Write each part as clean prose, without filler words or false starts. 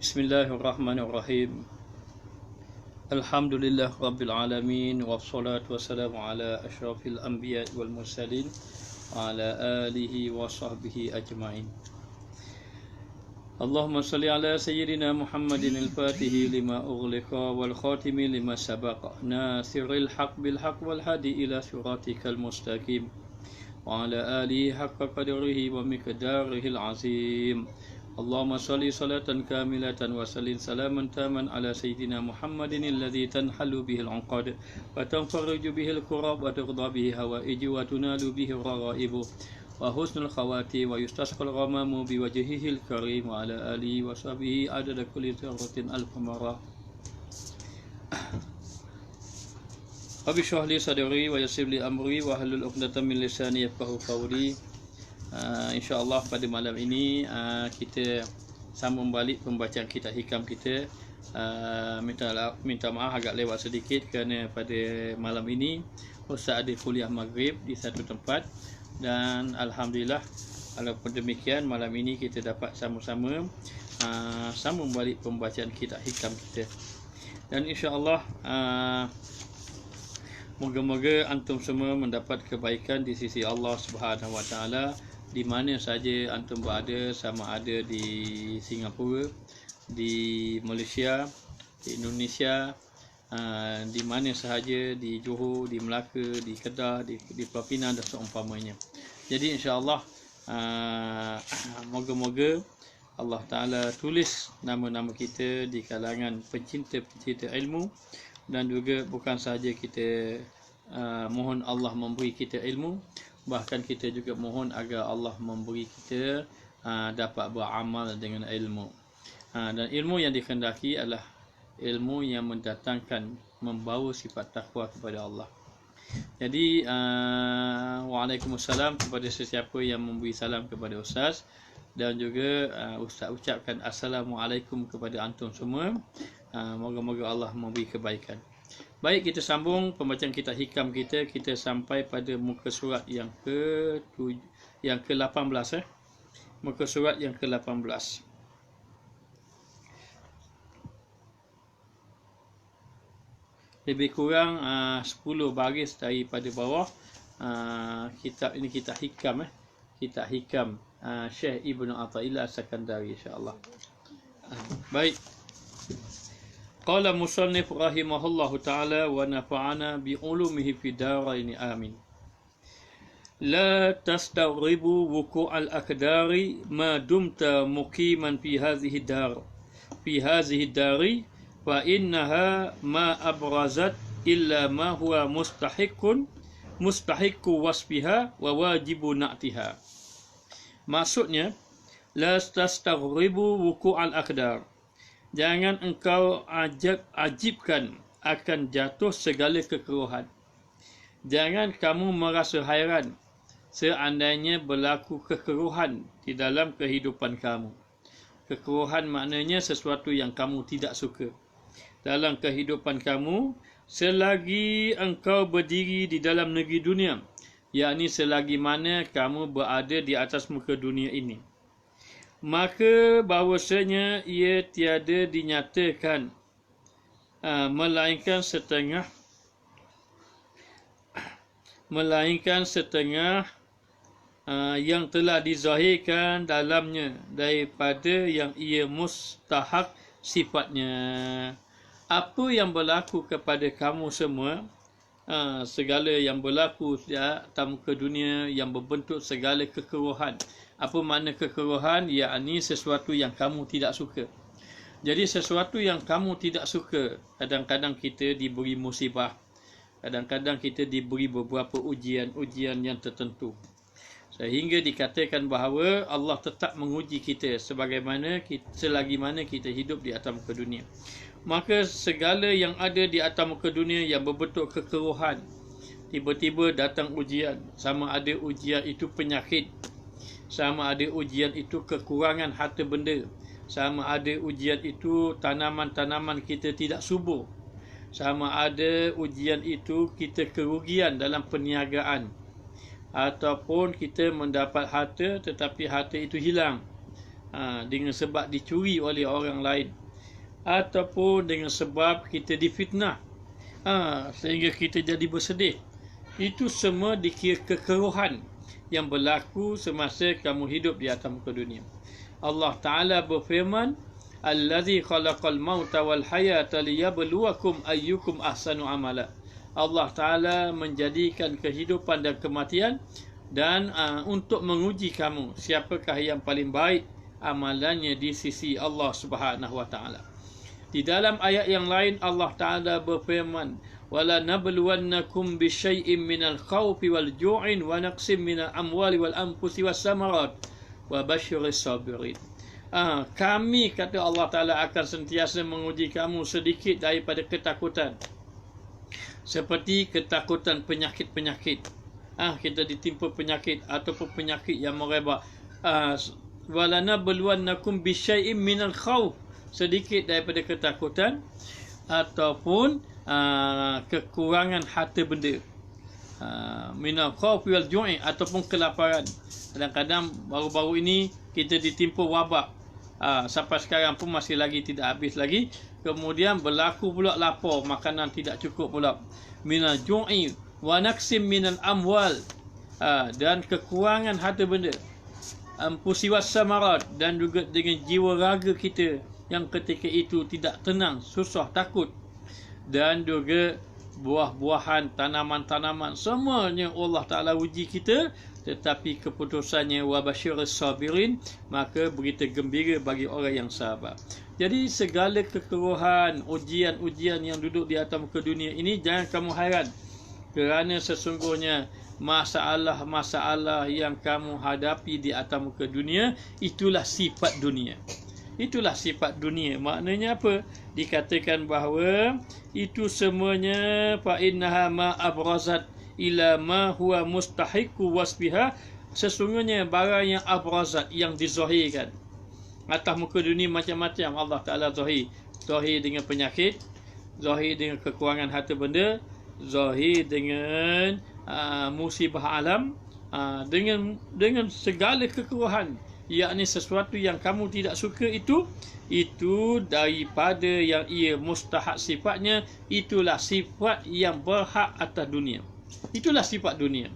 Bismillahirrahmanirrahim. Alhamdulillah Rabbil Alamin. Wassalatu wassalamu ala ashrafil anbiya wal mursalin wa ala alihi wa sahbihi ajma'in. Allahumma salli ala sayyidina Muhammadin al-fatihi lima ughliqa wal khatimi lima sabaqa nasiril haq bil haq wal hadi ila siratikal mustaqim wa ala alihi haqqa qadrihi wa miqdarihi al-azim. Allahumma salli salatan kamilatan wa sallim salaman taman ala sayyidina Muhammadin alladhi tanhalu bihi al-'uqad wa tanfariju bihi al-kurab wa tuqda bihi hawaiju wa tunalu bihi ar-ragaibu wa husnul khawati wa yustasqal ghamamu bi wajhihi al-karim wa ala alihi wa sahbihi adada kulli dzarratin alf marrah. Rabbi shrah li sadri wa yassir li amri wa hlul 'uqdatam min lisani yafqahu qawli. InsyaAllah pada malam ini kita sambung balik pembacaan kitab hikam kita. Minta maaf agak lewat sedikit kerana pada malam ini Ustaz ada kuliah maghrib di satu tempat, dan Alhamdulillah walaupun demikian malam ini kita dapat sama-sama sambung balik pembacaan kitab hikam kita. Dan insyaAllah moga-moga antum semua mendapat kebaikan di sisi Allah Subhanahu Wa Taala di mana saja antum berada, sama ada di Singapura, di Malaysia, di Indonesia, di mana sahaja, di Johor, di Melaka, di Kedah, di Pulau Pinang dan seumpamanya. Jadi insya-Allah moga-moga Allah Taala tulis nama-nama kita di kalangan pencinta-pencinta ilmu, dan juga bukan sahaja kita mohon Allah memberi kita ilmu, bahkan kita juga mohon agar Allah memberi kita dapat beramal dengan ilmu. Dan ilmu yang dikehendaki adalah ilmu yang mendatangkan, membawa sifat takwa kepada Allah. Jadi waalaikumsalam kepada sesiapa yang memberi salam kepada Ustaz, dan juga Ustaz ucapkan assalamualaikum kepada antum semua. Moga-moga Allah memberi kebaikan. Baik, kita sambung pembacaan kitab hikam kita. Kita sampai pada muka surat yang ke-18 muka surat yang ke-18. Lebih kurang 10 baris daripada bawah. Kitab ini kitab hikam kitab hikam Syekh Ibnu Athaillah As-Sakandari, insya-Allah. Baik. Qala musannif rahimahullahu ta'ala wa nafa'ana bi ulumihi fi daraini amin. La tastaghribu wuqu'al akdari ma dumta muqiman fi hadhihi dari fa innaha ma abrazat illa ma huwa mustahiqqu wasfiha wa wajibu na'tiha. Maksudnya, la tastaghribu wuqu'al akdar, jangan engkau ajibkan akan jatuh segala kekeruhan. Jangan kamu merasa hairan seandainya berlaku kekeruhan di dalam kehidupan kamu. Kekeruhan maknanya sesuatu yang kamu tidak suka dalam kehidupan kamu selagi engkau berdiri di dalam negeri dunia, yakni selagi mana kamu berada di atas muka dunia ini. Maka bahawasanya ia tiada dinyatakan melainkan setengah yang telah dizahirkan dalamnya daripada yang ia mustahak sifatnya. Apa yang berlaku kepada kamu semua, segala yang berlaku di atas muka dunia yang berbentuk segala kekeruhan. Apa makna kekeruhan? Yakni sesuatu yang kamu tidak suka. Jadi sesuatu yang kamu tidak suka, kadang-kadang kita diberi musibah, kadang-kadang kita diberi beberapa ujian-ujian yang tertentu, sehingga dikatakan bahawa Allah tetap menguji kita selagi mana kita hidup di atas muka dunia. Maka segala yang ada di atas muka dunia yang berbentuk kekeruhan, tiba-tiba datang ujian, sama ada ujian itu penyakit, sama ada ujian itu kekurangan harta benda, sama ada ujian itu tanaman-tanaman kita tidak subur, sama ada ujian itu kita kerugian dalam perniagaan, ataupun kita mendapat harta tetapi harta itu hilang, dengan sebab dicuri oleh orang lain, ataupun dengan sebab kita difitnah sehingga kita jadi bersedih. Itu semua dikira kekeruhan yang berlaku semasa kamu hidup di atas muka dunia. Allah Ta'ala berfirman, Allazi khalaqal mauta wal hayata liyabluwakum ayyukum ahsanu amala. Allah Ta'ala menjadikan kehidupan dan kematian dan untuk menguji kamu siapakah yang paling baik amalannya di sisi Allah Subhanahu wa Ta'ala. Di dalam ayat yang lain Allah Ta'ala berfirman, wala nabluwannakum bisyai'in minal khawfi wal ju'in wa naqsim minal amwali wal anfusi was samarat wa basyiris sabirin. Kami, kata Allah Ta'ala, akan sentiasa menguji kamu sedikit daripada ketakutan, seperti ketakutan penyakit-penyakit. Kita ditimpa penyakit ataupun penyakit yang merebak. Wala nabluwannakum bisyai'in minal khawf, sedikit daripada ketakutan ataupun kekurangan harta benda, minal khawfi wal ju'i, ataupun kelaparan. Kadang-kadang baru-baru ini kita ditimpa wabak, sampai sekarang pun masih lagi tidak habis lagi. Kemudian berlaku pula lapar, makanan tidak cukup pula. Minal ju'i wa naqsim minal amwal, dan kekurangan harta benda. Anfusi was samarat, dan juga dengan jiwa raga kita yang ketika itu tidak tenang, susah, takut. Dan juga buah-buahan, tanaman-tanaman, semuanya Allah Ta'ala uji kita. Tetapi keputusannya wabasyiris sabirin, maka berita gembira bagi orang yang sabar. Jadi segala kekeruhan, ujian-ujian yang duduk di atas muka dunia ini, jangan kamu hairan, kerana sesungguhnya masalah-masalah yang kamu hadapi di atas muka dunia, itulah sifat dunia. Itulah sifat dunia. Maknanya apa? Dikatakan bahawa itu semuanya fa innaha ma abrazat ila ma huwa mustahiqu wasbiha. Sesungguhnya barang yang abrazat, yang dizahirkan atas muka dunia macam-macam. Allah Ta'ala zahir. Zahir dengan penyakit, zahir dengan kekurangan harta benda, zahir dengan musibah alam, dengan segala kekeruhan, yakni sesuatu yang kamu tidak suka itu daripada yang ia mustahak sifatnya. Itulah sifat yang berhak atas dunia. Itulah sifat dunia.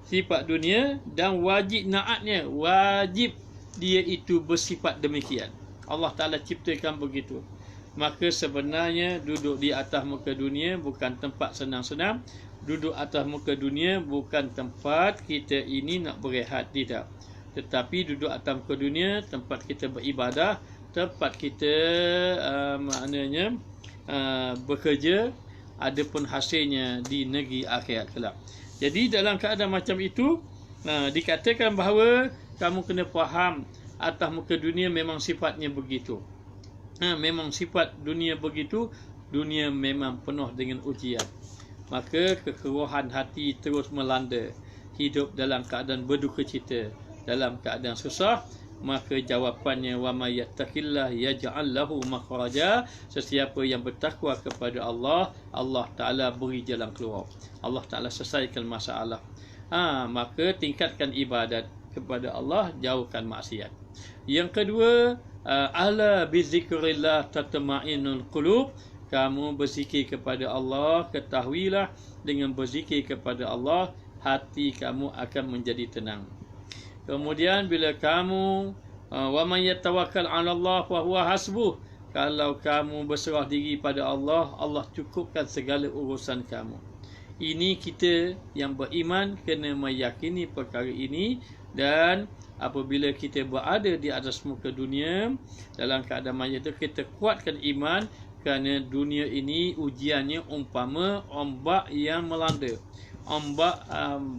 Sifat dunia, dan wajib naatnya, wajib dia itu bersifat demikian. Allah Ta'ala ciptakan begitu. Maka sebenarnya duduk di atas muka dunia bukan tempat senang-senang. Duduk atas muka dunia bukan tempat kita ini nak berehat, tidak. Tetapi duduk atas muka dunia tempat kita beribadah, tempat kita bekerja, adapun hasilnya di negeri akhirat kelak. Jadi dalam keadaan macam itu, dikatakan bahawa kamu kena faham atas muka dunia memang sifatnya begitu. Memang sifat dunia begitu. Dunia memang penuh dengan ujian. Maka kekeruhan hati terus melanda. Hidup dalam keadaan berduka cita, dalam keadaan susah, maka jawapannya wa may yattaqillah yaj'al lahu makhraja. Sesiapa yang bertakwa kepada Allah, Allah Ta'ala beri jalan keluar. Allah Ta'ala selesaikan masalah. Maka tingkatkan ibadat kepada Allah, jauhkan maksiat. Yang kedua, ala bizikrillah tatma'innul qulub. Kamu berzikir kepada Allah, ketahuilah dengan berzikir kepada Allah, hati kamu akan menjadi tenang. Kemudian bila kamu wa man yatawakkal 'ala Allah fa huwa hasbuh, kalau kamu berserah diri pada Allah, Allah cukupkan segala urusan kamu. Ini kita yang beriman kena meyakini perkara ini. Dan apabila kita berada di atas muka dunia dalam keadaan macam itu, kita kuatkan iman, kerana dunia ini ujiannya umpama ombak yang melanda, ombak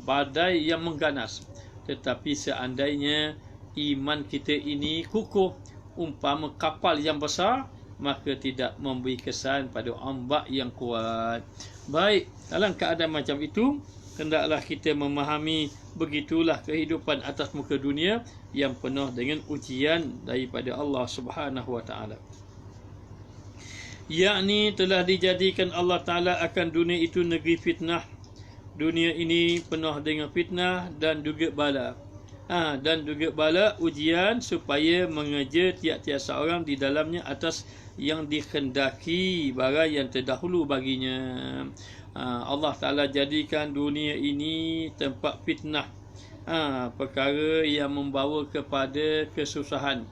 badai yang mengganas. Tetapi seandainya iman kita ini kukuh, umpama kapal yang besar, maka tidak memberi kesan pada ombak yang kuat. Baik, dalam keadaan macam itu, hendaklah kita memahami begitulah kehidupan atas muka dunia yang penuh dengan ujian daripada Allah Subhanahu wa Ta'ala. Yakni telah dijadikan Allah Ta'ala akan dunia itu negeri fitnah. Dunia ini penuh dengan fitnah dan juga bala. Dan juga bala ujian supaya mengeja tiap-tiap seorang di dalamnya atas yang dikhendaki barang yang terdahulu baginya. Allah Ta'ala jadikan dunia ini tempat fitnah, perkara yang membawa kepada kesusahan,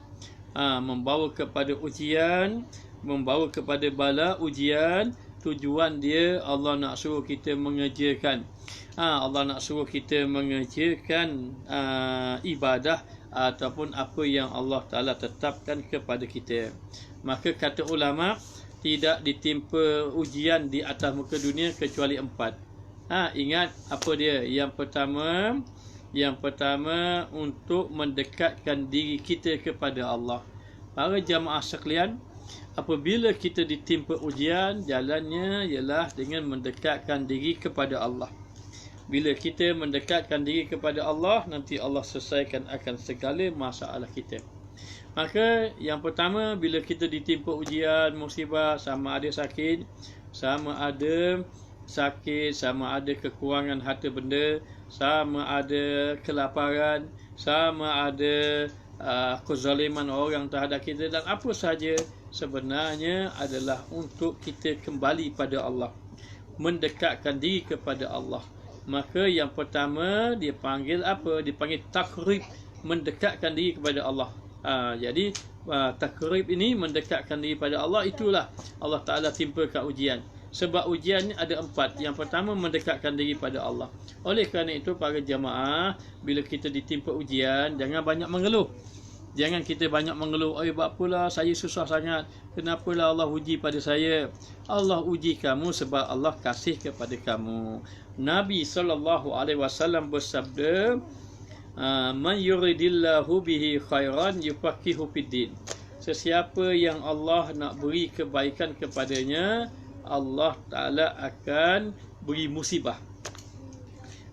membawa kepada ujian, membawa kepada bala ujian. Tujuan dia Allah nak suruh kita mengerjakan, Allah nak suruh kita mengerjakan ibadah ataupun apa yang Allah Ta'ala tetapkan kepada kita. Maka kata ulama, tidak ditimpa ujian di atas muka dunia kecuali 4. Ingat apa dia? Yang pertama untuk mendekatkan diri kita kepada Allah. Para jamaah sekalian, apabila kita ditimpa ujian, jalannya ialah dengan mendekatkan diri kepada Allah. Bila kita mendekatkan diri kepada Allah, nanti Allah selesaikan akan segala masalah kita. Maka yang pertama, bila kita ditimpa ujian, musibah, sama ada sakit, sama ada kekurangan harta benda, sama ada kelaparan, sama ada kezaliman orang terhadap kita, dan apa sahaja, sebenarnya adalah untuk kita kembali pada Allah, mendekatkan diri kepada Allah. Maka yang pertama dia panggil apa? Dipanggil takrib, mendekatkan diri kepada Allah. Jadi takrib ini, mendekatkan diri pada Allah, itulah Allah Ta'ala timpakan ujian. Sebab ujian ni ada 4. Yang pertama, mendekatkan diri pada Allah. Oleh kerana itu, para jamaah, bila kita ditimpa ujian, jangan banyak mengeluh. Jangan kita banyak mengeluh, buat apalah saya susah sangat, kenapalah Allah uji pada saya. Allah uji kamu sebab Allah kasih kepada kamu. Nabi SAW bersabda, man yuridillahu bihi khairan yufaqihu fiddin. Sesiapa yang Allah nak beri kebaikan kepadanya, Allah Ta'ala akan beri musibah.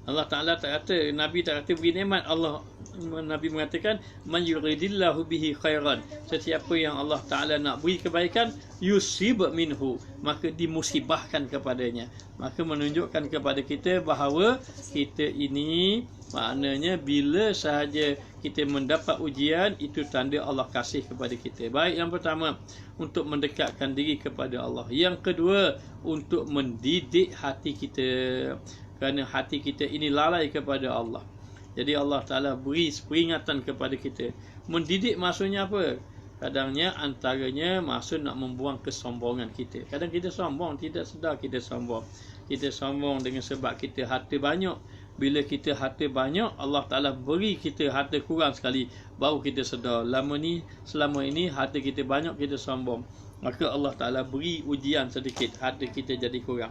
Allah Ta'ala tak kata, Nabi tak kata beri nikmat. Nabi mengatakan, man yuridillahu bihi khairan. Sesiapa yang Allah Ta'ala nak beri kebaikan, yusib minhu, maka dimusibahkan kepadanya. Maka menunjukkan kepada kita bahawa kita ini, maknanya bila sahaja kita mendapat ujian, itu tanda Allah kasih kepada kita. Baik, yang pertama, untuk mendekatkan diri kepada Allah. Yang kedua, untuk mendidik hati kita. Kerana hati kita ini lalai kepada Allah. Jadi Allah Ta'ala beri peringatan kepada kita. Mendidik maksudnya apa? Kadangnya antaranya maksud nak membuang kesombongan kita. Kadang kita sombong, tidak sedar kita sombong. Kita sombong dengan sebab kita harta banyak. Bila kita harta banyak, Allah Ta'ala beri kita harta kurang sekali, baru kita sedar. Selama ini harta kita banyak, kita sombong. Maka Allah Ta'ala beri ujian sedikit, harta kita jadi kurang.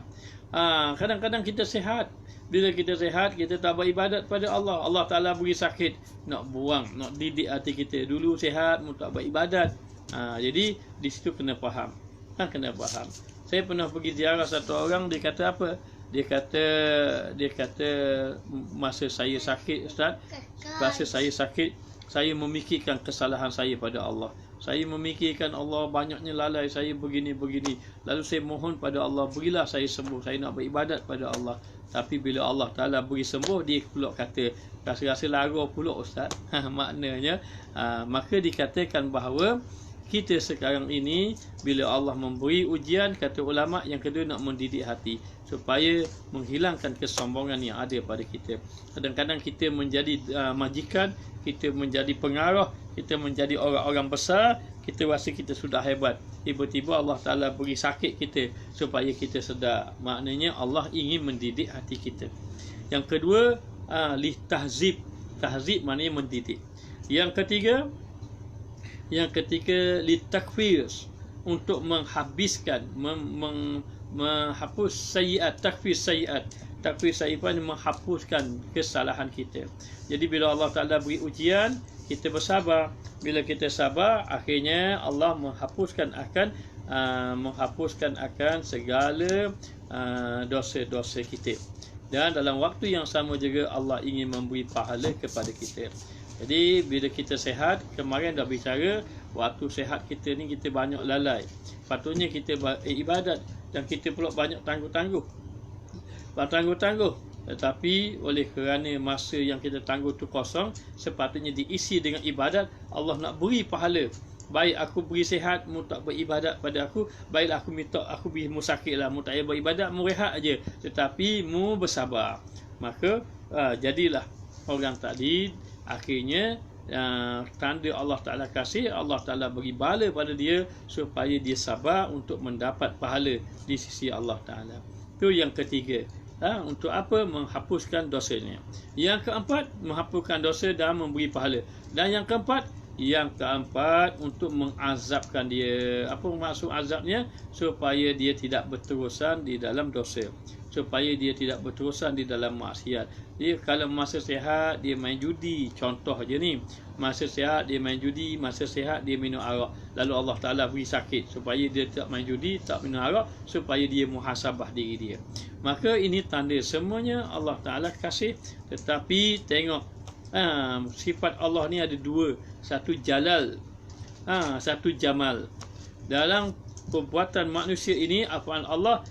Kadang-kadang kita sihat. Bila kita sihat, kita tak beribadat pada Allah. Allah Ta'ala beri sakit, nak buang, nak didik hati kita. Dulu sihat, tak beribadat. Jadi di situ kena faham. Kena faham. Saya pernah pergi ziarah satu orang, dia kata apa? Dia kata masa saya sakit, Ustaz, masa saya sakit, saya memikirkan kesalahan saya pada Allah. Saya memikirkan Allah banyaknya lalai saya begini-begini. Lalu saya mohon pada Allah, berilah saya sembuh. Saya nak beribadat pada Allah. Tapi bila Allah Ta'ala beri sembuh, dia pula kata, rasa-rasa lara pula Ustaz. Maknanya, maka dikatakan bahawa kita sekarang ini, bila Allah memberi ujian, kata ulama, yang kedua nak mendidik hati supaya menghilangkan kesombongan yang ada pada kita. Kadang-kadang kita menjadi majikan, kita menjadi pengarah, kita menjadi orang-orang besar, kita rasa kita sudah hebat. Tiba-tiba Allah Ta'ala beri sakit kita supaya kita sedar. Maknanya Allah ingin mendidik hati kita. Yang kedua, litahzib. Tahzib maknanya mendidik. Yang ketiga, litakfir, untuk menghabiskan, menghapus sayiat, takfir sayiat. Takfir sayiat menghapuskan kesalahan kita. Jadi bila Allah Ta'ala beri ujian, kita bersabar. Bila kita sabar, akhirnya Allah menghapuskan akan segala dosa-dosa kita. Dan dalam waktu yang sama juga Allah ingin memberi pahala kepada kita. Jadi bila kita sehat, kemarin dah bicara, waktu sehat kita ni kita banyak lalai. Patutnya kita ibadat, dan kita pula banyak tangguh-tangguh. Tetapi oleh kerana masa yang kita tangguh tu kosong, sepatutnya diisi dengan ibadat. Allah nak beri pahala. Baik aku beri sihat, mu tak beribadat pada aku. Baiklah aku minta aku beri mu sakit lah, mu tak payah beribadat, mu rehat aja. Tetapi mu bersabar. Maka jadilah orang tadi akhirnya tanda Allah Ta'ala kasih, Allah Ta'ala beri bala pada dia supaya dia sabar untuk mendapat pahala di sisi Allah Ta'ala. Itu yang ketiga. Untuk apa? Menghapuskan dosanya. Yang keempat, menghapuskan dosa dan memberi pahala. Dan yang keempat untuk mengazabkan dia. Apa maksud azabnya? Supaya dia tidak berterusan di dalam dosa, supaya dia tidak berterusan di dalam maksiat. Dia kalau masa sihat dia main judi, contoh je ni. Masa sihat dia main judi, masa sihat dia minum arak. Lalu Allah Ta'ala beri sakit supaya dia tak main judi, tak minum arak, supaya dia muhasabah diri dia. Maka ini tanda semuanya Allah Ta'ala kasih. Tetapi tengok sifat Allah ni ada dua. Satu jalal, satu jamal. Dalam perbuatan manusia ini, afaan Allah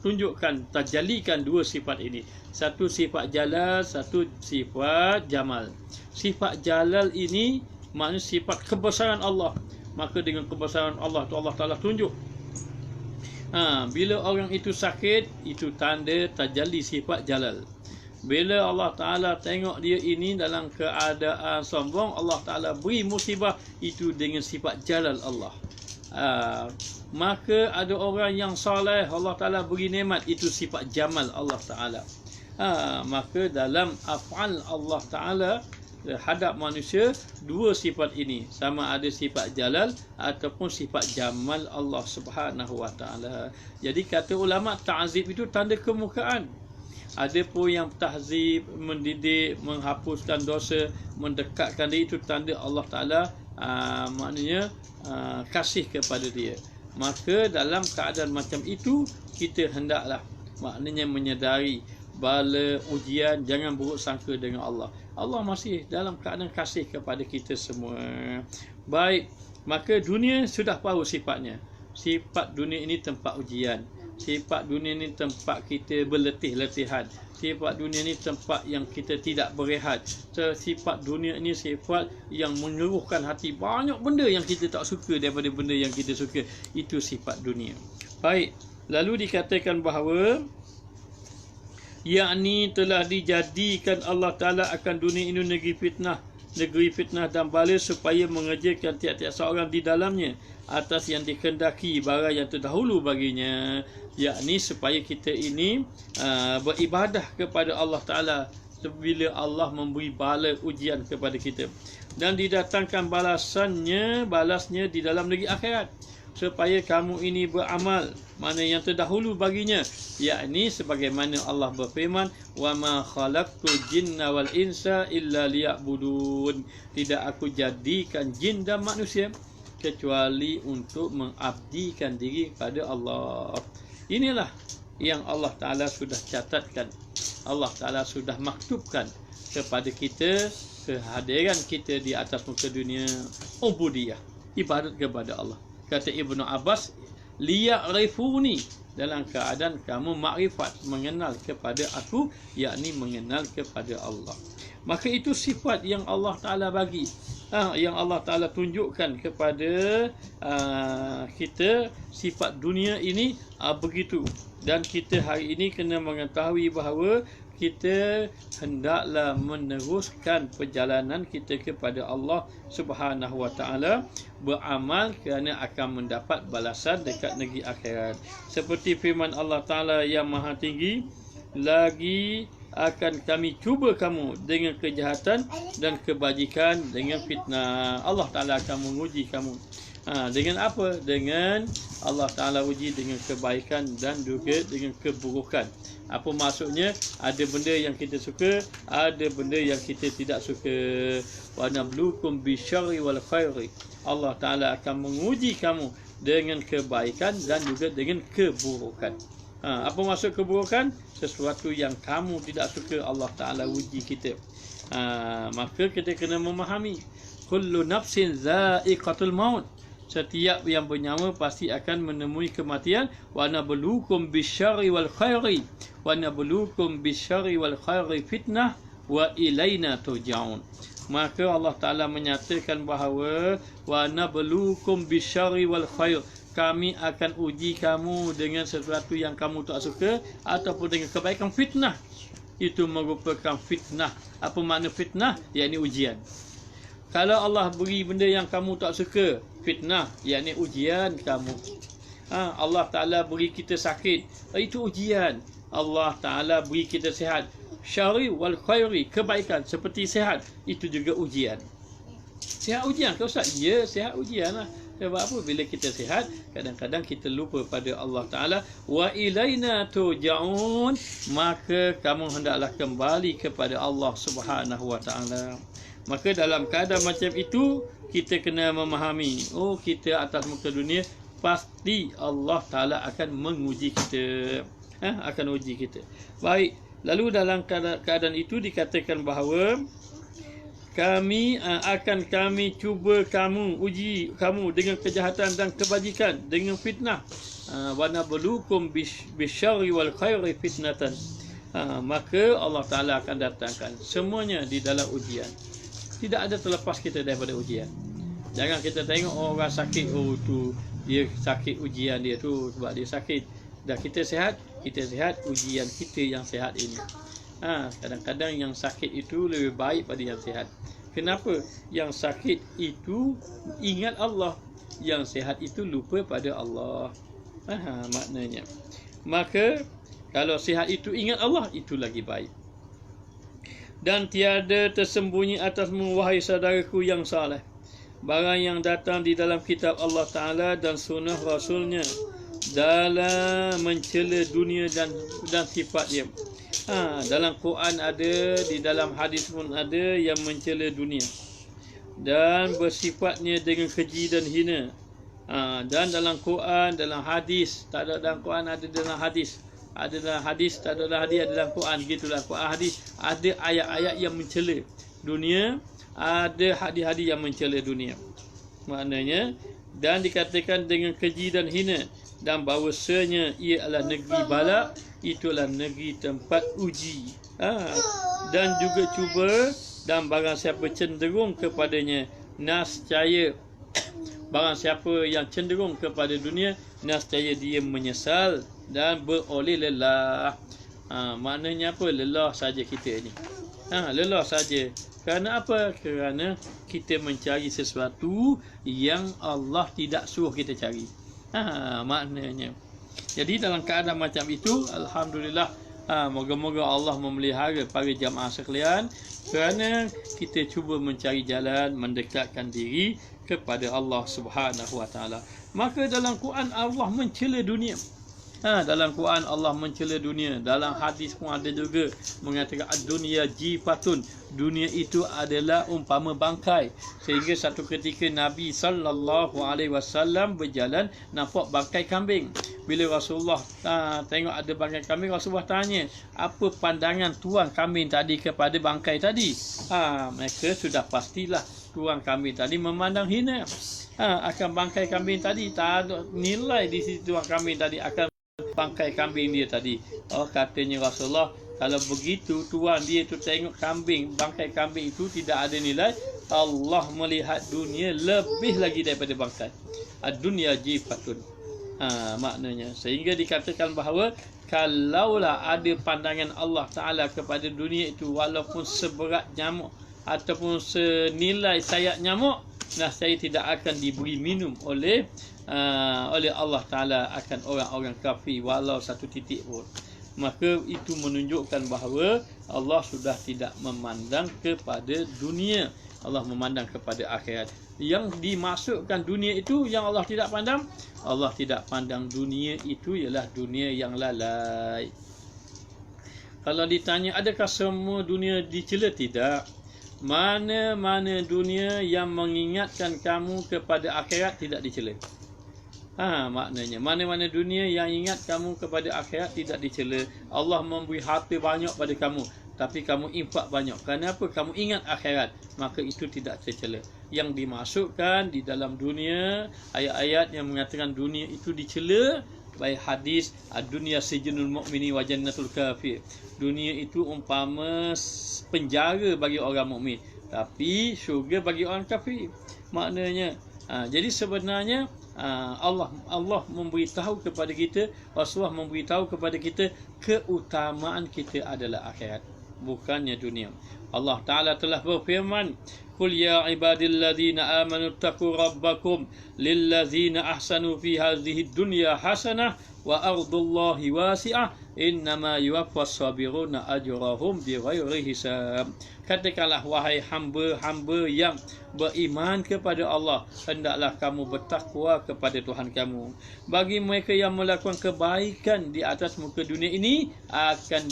tunjukkan, tajalikan dua sifat ini. Satu sifat jalal, satu sifat jamal. Sifat jalal ini maknanya sifat kebesaran Allah. Maka dengan kebesaran Allah tu Allah Ta'ala tunjuk. Bila orang itu sakit, itu tanda tajalli sifat jalal. Bila Allah Ta'ala tengok dia ini dalam keadaan sombong, Allah Ta'ala beri musibah, itu dengan sifat jalal Allah. Maka ada orang yang soleh, Allah Ta'ala beri nikmat, itu sifat jamal Allah Ta'ala. Maka dalam af'al Allah Ta'ala terhadap manusia, dua sifat ini, sama ada sifat jalal ataupun sifat jamal Allah Subhanahu Wa Ta'ala. Jadi kata ulama, ta'zib itu tanda kemukaan. Ada pun yang tahzib, mendidik, menghapuskan dosa, mendekatkan dia, itu tanda Allah Ta'ala maknanya kasih kepada dia. Maka dalam keadaan macam itu, kita hendaklah maknanya menyedari bala ujian, jangan buruk sangka dengan Allah. Allah masih dalam keadaan kasih kepada kita semua. Baik, maka dunia sudah tahu sifatnya. Sifat dunia ini tempat ujian. Sifat dunia ni tempat kita berletih-letihan. Sifat dunia ni tempat yang kita tidak berehat. Sifat dunia ni sifat yang menyeruhkan hati. Banyak benda yang kita tak suka daripada benda yang kita suka. Itu sifat dunia. Baik, lalu dikatakan bahawa yakni telah dijadikan Allah Ta'ala akan dunia ini negeri fitnah dan bala, supaya mengerjakan tiap-tiap seorang di dalamnya atas yang dikehendaki barang yang terdahulu baginya, yakni supaya kita ini beribadah kepada Allah Ta'ala bila Allah memberi bala ujian kepada kita, dan didatangkan balasnya di dalam negeri akhirat, supaya kamu ini beramal mana yang terdahulu baginya, yakni sebagaimana Allah berfirman, wa ma khalaqtul jinna wal insa illa liya'budun, tidak aku jadikan jin dan manusia kecuali untuk mengabdikan diri pada Allah. Inilah yang Allah Ta'ala sudah catatkan, Allah Ta'ala sudah maktubkan kepada kita, kehadiran kita di atas muka dunia, ubudiyah, ibadat kepada Allah. Kata Ibnu Abbas, liya'rifuni, dalam keadaan kamu makrifat, mengenal kepada aku, yakni mengenal kepada Allah. Maka itu sifat yang Allah Ta'ala bagi, yang Allah Ta'ala tunjukkan kepada kita. Sifat dunia ini begitu. Dan kita hari ini kena mengetahui bahawa kita hendaklah meneruskan perjalanan kita kepada Allah Subhanahu Wa Ta'ala, beramal kerana akan mendapat balasan dekat negeri akhirat. Seperti firman Allah Ta'ala yang maha tinggi, lagi akan kami cuba kamu dengan kejahatan dan kebajikan dengan fitnah. Allah Ta'ala akan menguji kamu. Dengan apa? Dengan Allah Ta'ala uji dengan kebaikan dan juga dengan keburukan. Apa maksudnya? Ada benda yang kita suka, ada benda yang kita tidak suka. Wa nabluukum bisyarri wal khairi. Allah Ta'ala akan menguji kamu dengan kebaikan dan juga dengan keburukan. Apa maksud keburukan? Sesuatu yang kamu tidak suka, Allah Ta'ala uji kita. Maka kita kena memahami, kullu nafsin za'iqatul maut. Setiap yang bernyawa pasti akan menemui kematian. Wa nabluukum bisyarri wal khairi. Wa nabluukum bisyarri wal khairi fitnah wa ilaina turja'un. Maka Allah Ta'ala menyatakan bahawa wa nabluukum bisyarri wal khair, kami akan uji kamu dengan sesuatu yang kamu tak suka ataupun dengan kebaikan. Fitnah itu merupakan fitnah. Apa makna fitnah? Iaitu ujian. Kalau Allah beri benda yang kamu tak suka, fitnah, iaitu ujian kamu. Allah Ta'ala beri kita sakit, itu ujian. Allah Ta'ala beri kita sihat, syari wal khairi, kebaikan seperti sihat, itu juga ujian. Sihat ujian ke Ustaz? Ya, sihat ujian lah. Sebab apa? Bila kita sihat, kadang-kadang kita lupa pada Allah Ta'ala. Wa ilaina turja'un, maka kamu hendaklah kembali kepada Allah Subhanahu Wa Ta'ala. Maka dalam keadaan macam itu, kita kena memahami, oh, kita atas muka dunia pasti Allah Ta'ala akan menguji kita. Akan uji kita. Baik, lalu dalam keadaan itu dikatakan bahawa kami cuba kamu, uji kamu dengan kejahatan dan kebajikan, dengan fitnah. Wa nabluukum bisyarri wal khairi fitnatan. Maka Allah Ta'ala akan datangkan semuanya di dalam ujian. Tidak ada terlepas kita daripada ujian. Jangan kita tengok orang sakit, oh tu dia sakit, ujian dia tu sebab dia sakit. Dan kita sihat, ujian kita yang sihat ini. Kadang-kadang yang sakit itu lebih baik pada yang sihat. Kenapa? Yang sakit itu ingat Allah, yang sihat itu lupa pada Allah. Maknanya. Maka kalau sihat itu ingat Allah, itu lagi baik. Dan tiada tersembunyi atasmu, wahai saudaraku yang saleh, barang yang datang di dalam kitab Allah Ta'ala dan sunnah Rasulnya dalam mencela dunia dan sifat dia. Dalam Quran ada, di dalam hadis pun ada yang mencela dunia dan bersifatnya dengan keji dan hina. Dan dalam Quran, dalam hadis, tak ada dalam Quran, ada dalam hadis. Ada dalam hadis, tak ada dalam hadis, ada dalam Quran. Gitulah Quran, hadis. Ada ayat-ayat yang mencela dunia, ada hadis-hadis yang mencela dunia. Maknanya, dan dikatakan dengan keji dan hina, dan bahawasanya ia adalah negeri balak, itulah negeri tempat uji. Dan juga cuba, dan barang siapa cenderung kepadanya, nascaya barang siapa yang cenderung kepada dunia, nascaya dia menyesal dan beroleh lelah. Maknanya apa? Lelah saja kita ni. Lelah saja. Kerana apa? Kerana kita mencari sesuatu yang Allah tidak suruh kita cari. Maknanya. Jadi dalam keadaan macam itu, alhamdulillah, moga-moga Allah memelihara para jamaah sekalian, kerana kita cuba mencari jalan mendekatkan diri kepada Allah Subhanahu Wa Ta'ala. Maka dalam Quran Allah mencela dunia. Dalam Quran Allah mencela dunia. Dalam hadis pun ada juga mengatakan ad-dunya jifatun, dunia itu adalah umpama bangkai. Sehingga satu ketika Nabi SAW berjalan, nampak bangkai kambing. Bila Rasulullah tengok ada bangkai kambing, Rasulullah tanya, apa pandangan tuan kambing tadi kepada bangkai tadi? Mereka sudah pastilah tuan kambing tadi memandang hina akan bangkai kambing tadi. Tak ada nilai di situ tuan kambing tadi akan bangkai kambing dia tadi. Katanya Rasulullah, kalau begitu tuan dia tu tengok kambing, bangkai kambing itu tidak ada nilai, Allah melihat dunia lebih lagi daripada bangkai. Ad-dunya jifatun. Maknanya, sehingga dikatakan bahawa kalaulah ada pandangan Allah Ta'ala kepada dunia itu, walaupun seberat nyamuk ataupun senilai sayap nyamuk, saya tidak akan diberi minum oleh Allah Ta'ala akan orang-orang kafir walau satu titik pun. Maka itu menunjukkan bahawa Allah sudah tidak memandang kepada dunia, Allah memandang kepada akhirat. Yang dimasukkan dunia itu yang Allah tidak pandang, Allah tidak pandang dunia itu ialah dunia yang lalai. Kalau ditanya adakah semua dunia dicela? Tidak. Mana-mana dunia yang mengingatkan kamu kepada akhirat tidak dicela. Maknanya mana-mana dunia yang ingat kamu kepada akhirat tidak dicela. Allah memberi harta banyak pada kamu, tapi kamu infak banyak. Kerana apa? Kamu ingat akhirat, maka itu tidak tercela. Yang dimasukkan di dalam dunia, ayat-ayat yang mengatakan dunia itu dicela, baik hadis ad-dunya sijnul mu'mini wa jannatul kafir. Dunia itu umpama penjara bagi orang mukmin, tapi syurga bagi orang kafir. Maknanya jadi sebenarnya Allah memberitahu kepada kita, Rasulullah memberitahu kepada kita, keutamaan kita adalah akhirat, bukannya dunia. Allah Ta'ala telah berfirman, Qul ya ibadilladzina amanu taqu rabbakum lilladzina ahsanu fi hadhihi dunya hasanah wa ardullahi wasi'ah innama yuwaffas sabiruna ajrahum bighairi hisab. Katakanlah, wahai hamba-hamba yang beriman kepada Allah, hendaklah kamu bertakwa kepada Tuhan kamu. Bagi mereka yang melakukan kebaikan di atas muka dunia ini, akan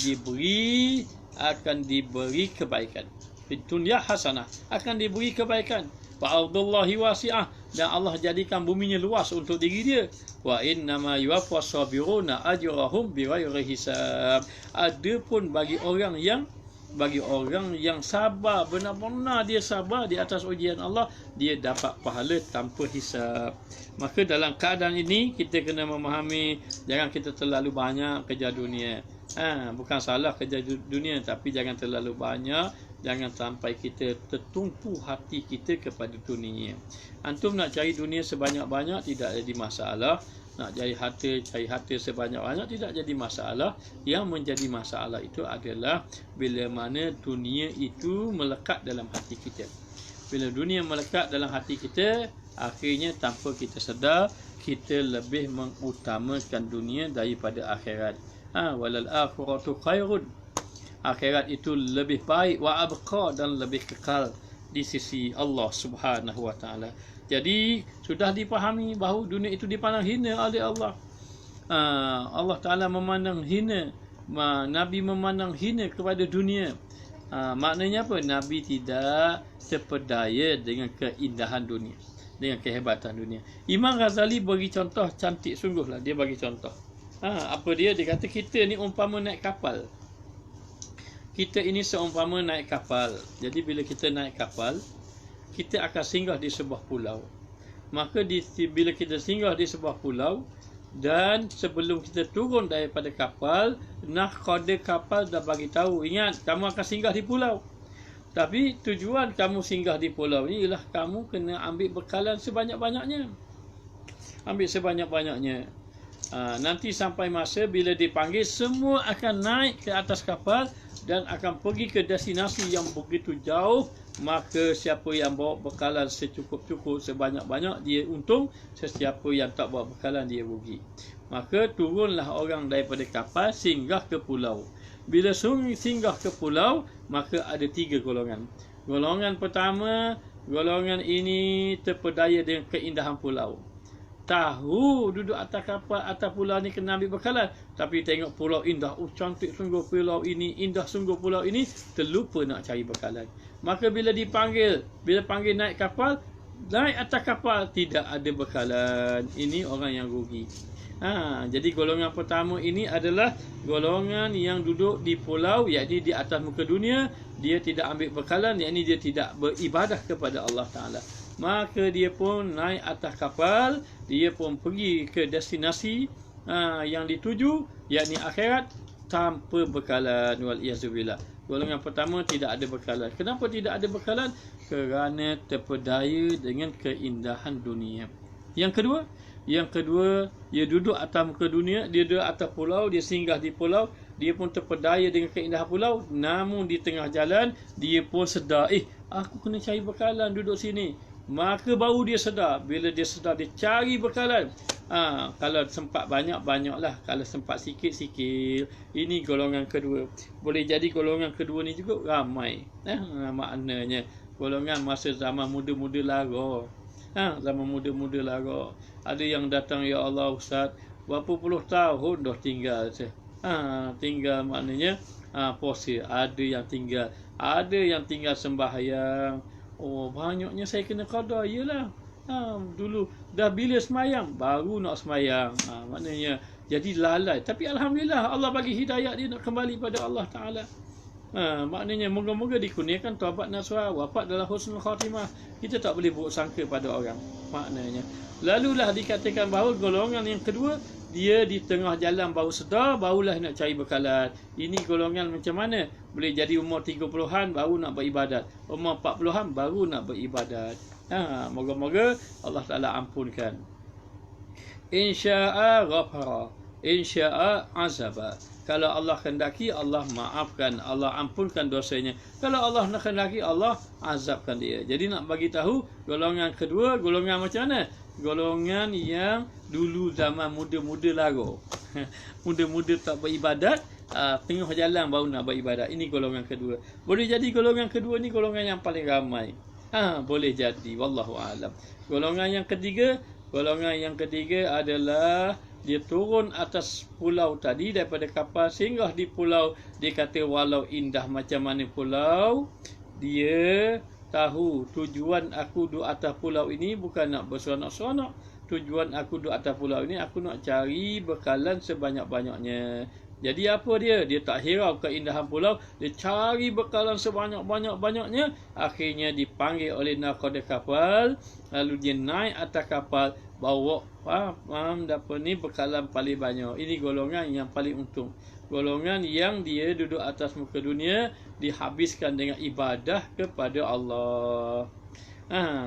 diberi kebaikan. Di dunia hasanah, akan diberi kebaikan. Wa ardullahi wasi'ah, dan Allah jadikan buminya luas untuk diri dia. Wa innama yuwaffas sabiruna ajrahum bighairi hisab. Adapun bagi orang yang sabar, benar-benar dia sabar di atas ujian Allah, dia dapat pahala tanpa hisab. Maka dalam keadaan ini kita kena memahami, jangan kita terlalu banyak kerja dunia. Bukan salah kerja dunia, tapi jangan terlalu banyak. Jangan sampai kita tertumpu hati kita kepada dunia. Antum nak cari dunia sebanyak-banyak tidak jadi masalah. Nak cari harta sebanyak-banyak tidak jadi masalah. Yang menjadi masalah itu adalah bila mana dunia itu melekat dalam hati kita. Bila dunia melekat dalam hati kita, akhirnya tanpa kita sedar, kita lebih mengutamakan dunia daripada akhirat. Walal akhiratu khairun. Akhirat itu lebih baik, wa abqa, dan lebih kekal di sisi Allah Subhanahu wa taala. Jadi sudah dipahami bahawa dunia itu dipandang hina oleh Allah. Allah Taala memandang hina, Nabi memandang hina kepada dunia. Maknanya apa? Nabi tidak terpedaya dengan keindahan dunia, dengan kehebatan dunia. Imam Ghazali bagi contoh cantik sungguhlah. Dia bagi contoh. Apa dia? Dia kata kita ni umpama naik kapal. Kita ini seumpama naik kapal. Jadi bila kita naik kapal, kita akan singgah di sebuah pulau. Maka bila kita singgah di sebuah pulau, dan sebelum kita turun daripada kapal, nahkoda kapal dah bagi tahu, ingat kamu akan singgah di pulau. Tapi tujuan kamu singgah di pulau ni ialah kamu kena ambil bekalan sebanyak-banyaknya. Ambil sebanyak-banyaknya. Nanti sampai masa bila dipanggil, semua akan naik ke atas kapal dan akan pergi ke destinasi yang begitu jauh. Maka siapa yang bawa bekalan secukup-cukup, sebanyak-banyak, dia untung. Sesiapa yang tak bawa bekalan, dia rugi. Maka turunlah orang daripada kapal, singgah ke pulau. Bila singgah ke pulau, maka ada 3 golongan. Golongan pertama, golongan ini terpedaya dengan keindahan pulau. Tahu duduk atas kapal, atas pulau ni kena ambil bekalan, tapi tengok pulau indah, cantik sungguh pulau ini, indah sungguh pulau ini, terlupa nak cari bekalan. Maka bila panggil naik kapal, naik atas kapal, tidak ada bekalan. Ini orang yang rugi. Jadi golongan pertama ini adalah golongan yang duduk di pulau, yakni di atas muka dunia. Dia tidak ambil bekalan, yakni dia tidak beribadah kepada Allah Ta'ala. Maka dia pun naik atas kapal, dia pun pergi ke destinasi yang dituju, yakni akhirat, tanpa bekalan. Wal-iyazubillah. Golongan pertama tidak ada bekalan. Kenapa tidak ada bekalan? Kerana terpedaya dengan keindahan dunia. Yang kedua, dia duduk atas muka dunia, dia duduk atas pulau, dia singgah di pulau, dia pun terpedaya dengan keindahan pulau. Namun di tengah jalan, dia pun sedar, aku kena cari bekalan duduk sini. Maka baru dia sedar. Bila dia sedar, dia cari bekalan. Kalau sempat banyak-banyaklah. Kalau sempat sikit-sikit. Ini golongan kedua. Boleh jadi golongan kedua ni juga ramai. Maknanya golongan masa zaman muda-muda lara. Zaman muda-muda lara. Ada yang datang, ya Allah Ustaz, berapa puluh tahun dah tinggal. Tinggal maknanya puasa. Ada yang tinggal sembahyang. Banyaknya saya kena qada. Yelah, dulu dah bila semayang baru nak semayang. Maknanya jadi lalai. Tapi alhamdulillah Allah bagi hidayah dia nak kembali pada Allah Taala. Maknanya moga-moga dikurniakan taubat nasuha, wafat dalam husnul khatimah. Kita tak boleh buruk sangka pada orang. Maknanya. Lalulah dikatakan bahawa golongan yang kedua, dia di tengah jalan baru sedar, barulah nak cari bekalan. Ini golongan macam mana? Boleh jadi umur 30-an baru nak beribadat. Umur 40-an baru nak beribadat. Moga-moga Allah Ta'ala ampunkan. Insya'a ghafara, insya'a azaba. Kalau Allah kehendaki, Allah maafkan, Allah ampunkan dosanya. Kalau Allah nak kehendaki, Allah azabkan dia. Jadi nak bagi tahu golongan kedua, golongan macam mana? Golongan yang dulu zaman muda-muda lagu. Muda-muda tak beribadat, tengah jalan baru nak beribadat. Ini golongan kedua. Boleh jadi golongan kedua ni golongan yang paling ramai. Boleh jadi, wallahu alam. Golongan yang ketiga adalah dia turun atas pulau tadi daripada kapal, singgah di pulau. Dia kata walau indah macam mana pulau, dia tahu tujuan aku duduk atas pulau ini bukan nak berseronok-seronok. Tujuan aku duduk atas pulau ini, aku nak cari bekalan sebanyak-banyaknya. Jadi apa dia? Dia tak hirau keindahan pulau, dia cari bekalan sebanyak-banyaknya. Akhirnya dipanggil oleh nahkoda kapal, lalu dia naik atas kapal, bawa bekalan paling banyak. Ini golongan yang paling untung. Golongan yang dia duduk atas muka dunia, dihabiskan dengan ibadah kepada Allah.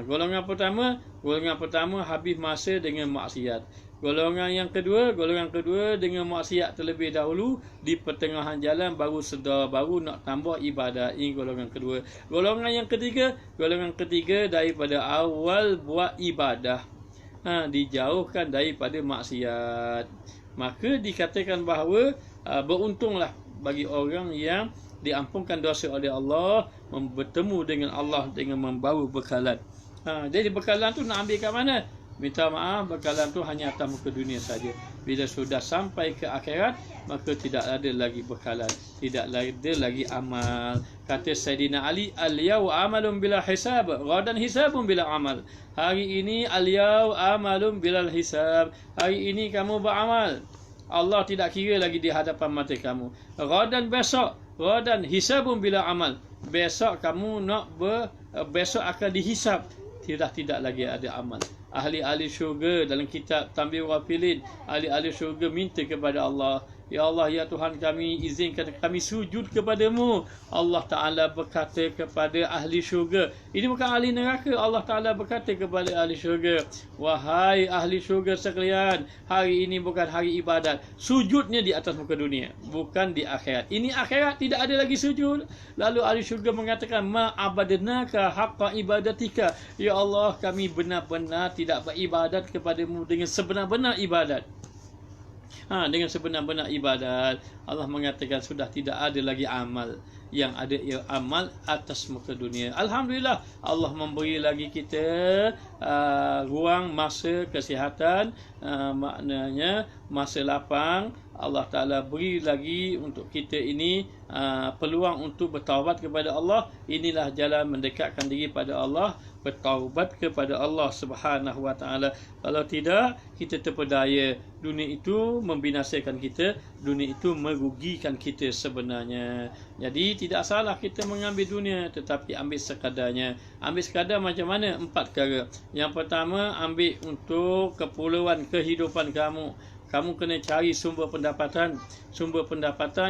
Golongan pertama habis masa dengan maksiat. Golongan kedua dengan maksiat terlebih dahulu, di pertengahan jalan baru sedar, baru nak tambah ibadat. Ini golongan kedua. Golongan yang ketiga daripada awal buat ibadah, dijauhkan daripada maksiat. Maka dikatakan bahawa beruntunglah bagi orang yang diampunkan dosa oleh Allah, bertemu dengan Allah dengan membawa bekalan. Jadi bekalan tu nak ambil kat mana? Minta maaf, bekalan tu hanya atas muka dunia saja. Bila sudah sampai ke akhirat, maka tidak ada lagi bekalan, tidak ada lagi amal. Kata Sayyidina Ali, al-yaw amalun bila hisab, ghadan hisabun bila amal. Hari ini al-yaw amalun bila hisab. Hari ini kamu beramal, Allah tidak kira lagi di hadapan mata kamu. Ghadan besok, ghadan hisabun bila amal. Besok kamu nak besok akan dihisab, tidak lagi ada amal. Ahli-ahli syurga dalam kitab Tanbih Ghafilin, ahli-ahli syurga minta kepada Allah, ya Allah, ya Tuhan kami, izinkan kami sujud kepadamu. Allah Ta'ala berkata kepada ahli syurga, ini bukan ahli neraka, Allah Ta'ala berkata kepada ahli syurga, wahai ahli syurga sekalian, hari ini bukan hari ibadat, sujudnya di atas muka dunia, bukan di akhirat. Ini akhirat tidak ada lagi sujud. Lalu ahli syurga mengatakan, ma abadnaka haqqa ibadatika, ya Allah, kami benar-benar tidak beribadat kepadamu dengan sebenar-benar ibadat. Dengan sebenar-benar ibadat. Allah mengatakan sudah tidak ada lagi amal. Yang ada ia amal atas muka dunia. Alhamdulillah, Allah memberi lagi kita ruang, masa, kesihatan, maknanya masa lapang. Allah Ta'ala beri lagi untuk kita ini peluang untuk bertaubat kepada Allah. Inilah jalan mendekatkan diri pada Allah, bertaubat kepada Allah Subhanahu Wa Ta'ala. Kalau tidak, kita terpedaya. Dunia itu membinasakan kita, dunia itu merugikan kita sebenarnya. Jadi tidak salah kita mengambil dunia, tetapi ambil sekadarnya. Ambil sekadar macam mana? 4 perkara. Yang pertama, ambil untuk keperluan kehidupan kamu. Kamu kena cari sumber pendapatan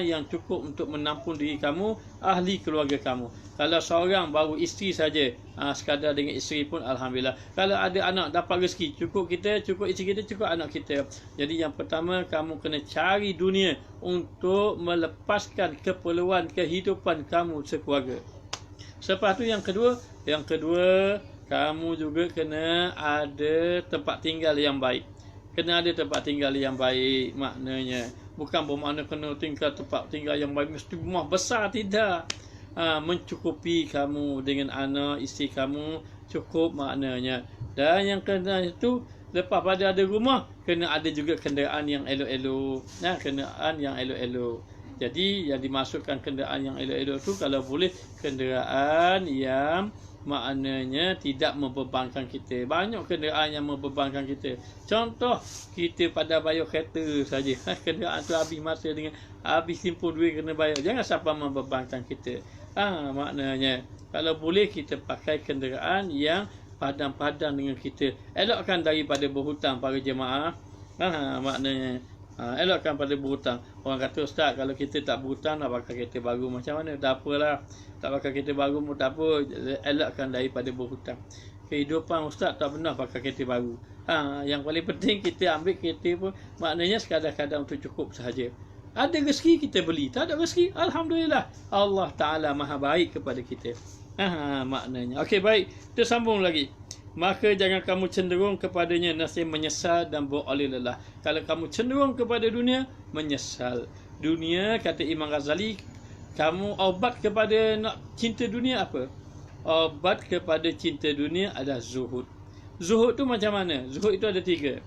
yang cukup untuk menampung diri kamu, ahli keluarga kamu. Kalau seorang baru isteri saja, sekadar dengan isteri pun alhamdulillah. Kalau ada anak, dapat rezeki, cukup kita, cukup isteri kita, cukup anak kita. Jadi yang pertama, kamu kena cari dunia untuk melepaskan keperluan kehidupan kamu sekeluarga. Lepas tu yang kedua, kamu juga kena ada tempat tinggal yang baik. Kena ada tempat tinggal yang baik, maknanya bukan bermakna kena tinggal tempat tinggal yang baik mesti rumah besar, tidak. Mencukupi kamu dengan anak, isteri kamu cukup maknanya. Dan yang kena itu, lepas pada ada rumah, kena ada juga kenderaan yang elok-elok. Kenderaan yang elok-elok. Jadi yang dimasukkan kenderaan yang elok-elok tu, kalau boleh kenderaan yang maknanya tidak membebankan kita. Banyak kenderaan yang membebankan kita. Contoh, kita pada bayar kereta saja. Kenderaan tu habis masa dengan habis timpul duit kena bayar. Jangan sampai membebankan kita. Maknanya kalau boleh kita pakai kenderaan yang padan-padan dengan kita. Elakkan daripada berhutang para jemaah. Maknanya elakkan pada berhutang. Orang kata, ustaz, kalau kita tak berhutang nak pakai kereta baru macam mana? Tak apalah, tak pakai kereta baru pun tak apa. Elakkan daripada berhutang. Kehidupan ustaz tak pernah pakai kereta baru. Yang paling penting kita ambil kereta pun maknanya sekadar-kadar untuk cukup sahaja. Ada rezeki kita beli, tak ada rezeki alhamdulillah, Allah Ta'ala maha baik kepada kita. Maknanya. Okey, baik, kita sambung lagi. Maka jangan kamu cenderung kepadanya nasib menyesal dan beroleh lelah. Kalau kamu cenderung kepada dunia, menyesal. Dunia, kata Imam Ghazali, kamu obat kepada nak cinta dunia apa? Obat kepada cinta dunia adalah zuhud. Zuhud tu macam mana? Zuhud itu ada 3.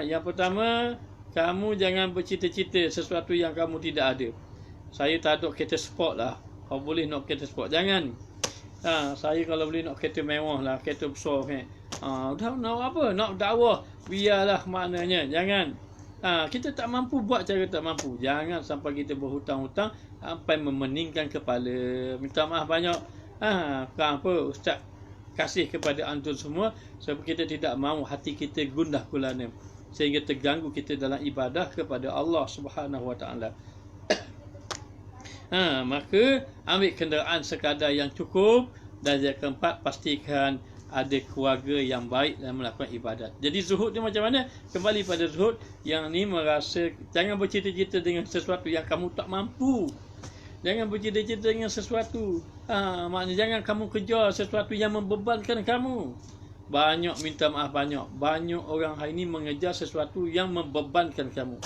Yang pertama, kamu jangan bercita-cita sesuatu yang kamu tidak ada. Saya tak ada kereta sport lah. Kau boleh nak kereta sport, jangan. Saya kalau boleh nak kereta mewah lah, kereta besar kan. Nak apa? Nak dakwah, biarlah maknanya. Jangan. Kita tak mampu buat cara tak mampu. Jangan sampai kita berhutang-hutang sampai memeningkan kepala. Minta maaf banyak. Apa? Ustaz kasih kepada antum semua sebab kita tidak mahu hati kita gundah gulana sehingga terganggu kita dalam ibadah kepada Allah Subhanahu Wa Taala. Maka ambil kenderaan sekadar yang cukup. Dan yang keempat, pastikan ada keluarga yang baik dan melakukan ibadat. Jadi zuhud ni macam mana? Kembali pada zuhud yang ni merasa, jangan bercita-cita dengan sesuatu yang kamu tak mampu. Jangan bercita-cita dengan sesuatu. Maknanya jangan kamu kejar sesuatu yang membebankan kamu. Banyak, minta maaf banyak orang hari ini mengejar sesuatu yang membebankan kamu.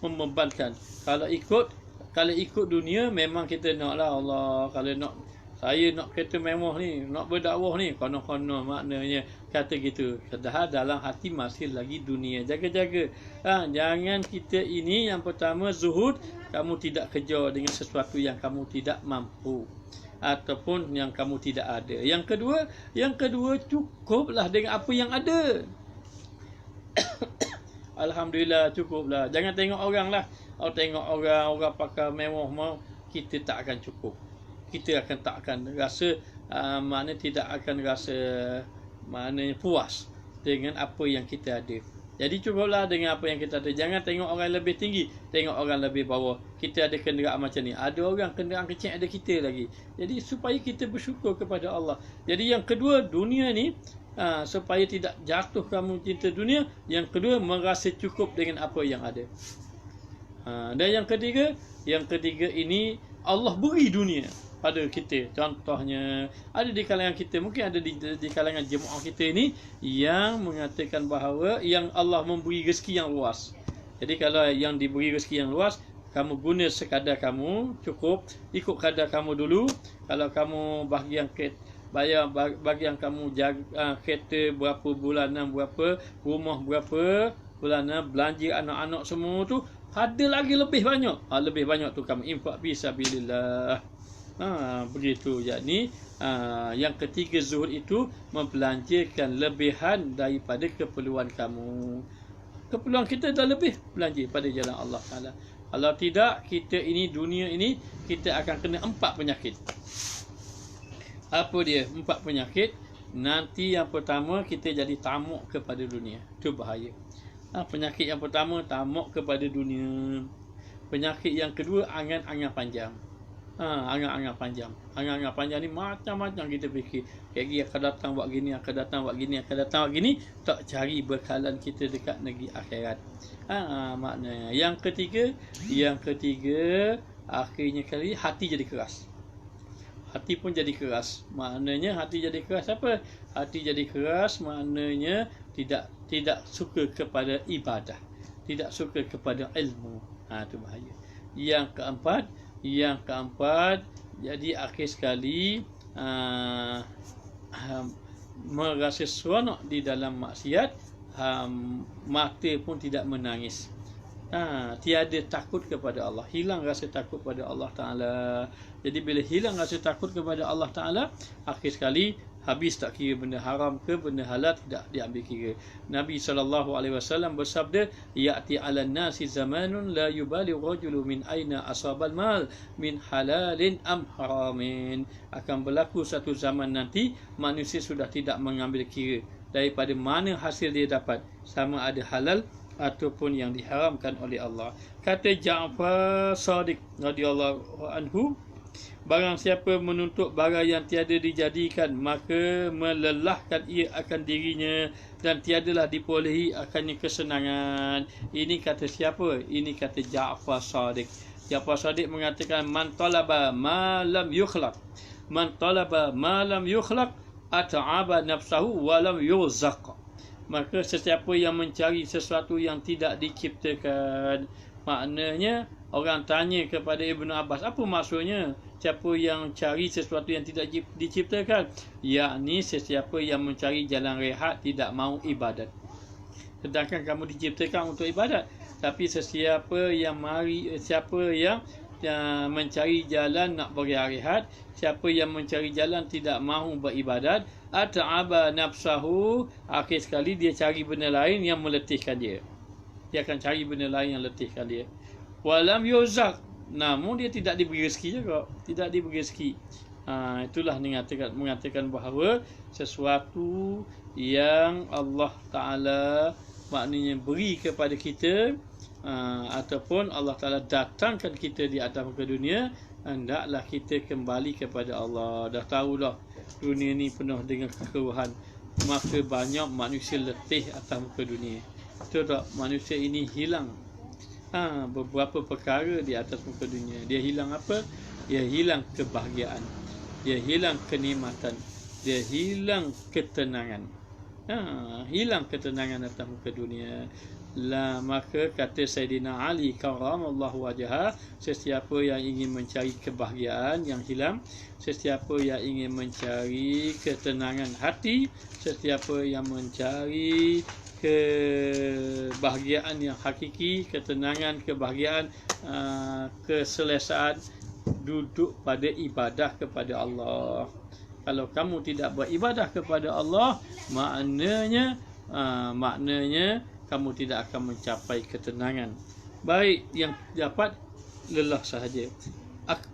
Membebankan. Kalau ikut dunia memang kita nak lah Allah. Kalau nak, saya nak kereta mewah ni, nak berdakwah ni, konon-konon maknanya kata gitu. Padahal dalam hati masih lagi dunia. Jaga-jaga. Jangan kita ini, yang pertama zuhud, kamu tidak kejar dengan sesuatu yang kamu tidak mampu ataupun yang kamu tidak ada. Yang kedua cukuplah dengan apa yang ada. Alhamdulillah, cukuplah. Jangan tengok orang lah. Tengok orang pakai mewah mau, kita tak akan cukup. Kita tak akan rasa maknanya tidak akan rasa maknanya puas dengan apa yang kita ada. Jadi cukuplah dengan apa yang kita ada. Jangan tengok orang lebih tinggi, tengok orang lebih bawah. Kita ada kenderaan macam ni, ada orang kenderaan kecil ada kita lagi. Jadi supaya kita bersyukur kepada Allah. Jadi yang kedua, dunia ni supaya tidak jatuh kamu cinta dunia. Yang kedua, merasa cukup dengan apa yang ada. Dan yang ketiga ini Allah beri dunia pada kita. Contohnya ada di kalangan kita, mungkin ada di kalangan jemaah kita ini yang mengatakan bahawa yang Allah memberi rezeki yang luas. Jadi kalau yang diberi rezeki yang luas, kamu guna sekadar kamu, cukup ikut kadar kamu dulu. Kalau kamu bahagian bayar bagian kamu jaga kereta berapa bulanan, berapa rumah berapa bulanan, belanja anak-anak semua tu, ada lagi lebih banyak. Lebih banyak tu kamu infak fisabilillah. Begitu. Jadi yang ketiga zuhud itu membelanjakan lebihan daripada keperluan kamu. Keperluan kita dah lebih, belanja pada jalan Allah Taala. Kalau tidak, kita ini dunia ini kita akan kena 4 penyakit. Apa dia 4 penyakit? Nanti yang pertama, kita jadi tamak kepada dunia. Itu bahaya. Penyakit yang pertama, tamak kepada dunia. Penyakit yang kedua, angan-angan panjang. Angan-angan panjang. Angan-angan panjang ni macam-macam kita fikir. Kayak gini akan datang buat gini, akan datang buat gini, akan datang buat gini. Tak cari bekalan kita dekat negeri akhirat. Maknanya yang ketiga, akhirnya kali hati jadi keras. Hati pun jadi keras. Maknanya hati jadi keras apa? Hati jadi keras maknanya tidak suka kepada ibadah, tidak suka kepada ilmu. Itu bahaya. Yang keempat, jadi akhir sekali merasa seronok di dalam maksiat, mata pun tidak menangis. Tiada takut kepada Allah, hilang rasa takut pada Allah Ta'ala. Jadi bila hilang rasa takut kepada Allah Ta'ala, akhir sekali habis tak kira benda haram ke benda halal, tidak diambil kira. Nabi SAW bersabda, ya'ti 'alan nasi zamanun la yubali rajulu min aina asabal mal min halalin am haramin. Akan berlaku satu zaman nanti manusia sudah tidak mengambil kira daripada mana hasil dia dapat, sama ada halal ataupun yang diharamkan oleh Allah. Kata Ja'far Shadiq radhiyallahu anhu, barang siapa menuntut barang yang tiada dijadikan, maka melelahkan ia akan dirinya dan tiadalah diperolehi akannya kesenangan. Ini kata siapa? Ini kata Ja'far Shadiq. Ja'far Shadiq mengatakan, man talaba ma lam yukhlaq, man talaba ma lam yukhlaq at'aba nafsahu wa lam yurzaq. Maka sesiapa yang mencari sesuatu yang tidak diciptakan, maknanya orang tanya kepada Ibnu Abbas, apa maksudnya siapa yang cari sesuatu yang tidak diciptakan? Yakni sesiapa yang mencari jalan rehat, tidak mahu ibadat. Sedangkan kamu diciptakan untuk ibadat. Tapi sesiapa yang mencari jalan nak berehat, siapa yang mencari jalan tidak mahu beribadat, at'aba nafsahu, akhir sekali dia cari benda lain yang meletihkan dia. Dia akan cari benda lain yang letihkan dia. Walam yuzak, namun dia tidak diberi rezeki juga, tidak diberi rezeki. Itulah mengatakan bahawa sesuatu yang Allah Ta'ala maknanya beri kepada kita, ataupun Allah Ta'ala datangkan kita di atas muka dunia, hendaklah kita kembali kepada Allah. Dah tahulah dunia ni penuh dengan kekeruhan, maka banyak manusia letih atas muka dunia. Betul tak? Manusia ini hilang beberapa perkara di atas muka dunia. Dia hilang apa? Dia hilang kebahagiaan, dia hilang kenikmatan, dia hilang ketenangan. Hilang ketenangan atas muka dunia. Maka kata Sayyidina Ali karramallahu wajhah, sesiapa yang ingin mencari kebahagiaan yang hilang, sesiapa yang ingin mencari ketenangan hati, sesiapa yang mencari kebahagiaan yang hakiki, ketenangan, kebahagiaan, keselesaan, duduk pada ibadah kepada Allah. Kalau kamu tidak beribadah kepada Allah, maknanya kamu tidak akan mencapai ketenangan. Baik yang dapat lelah sahaja.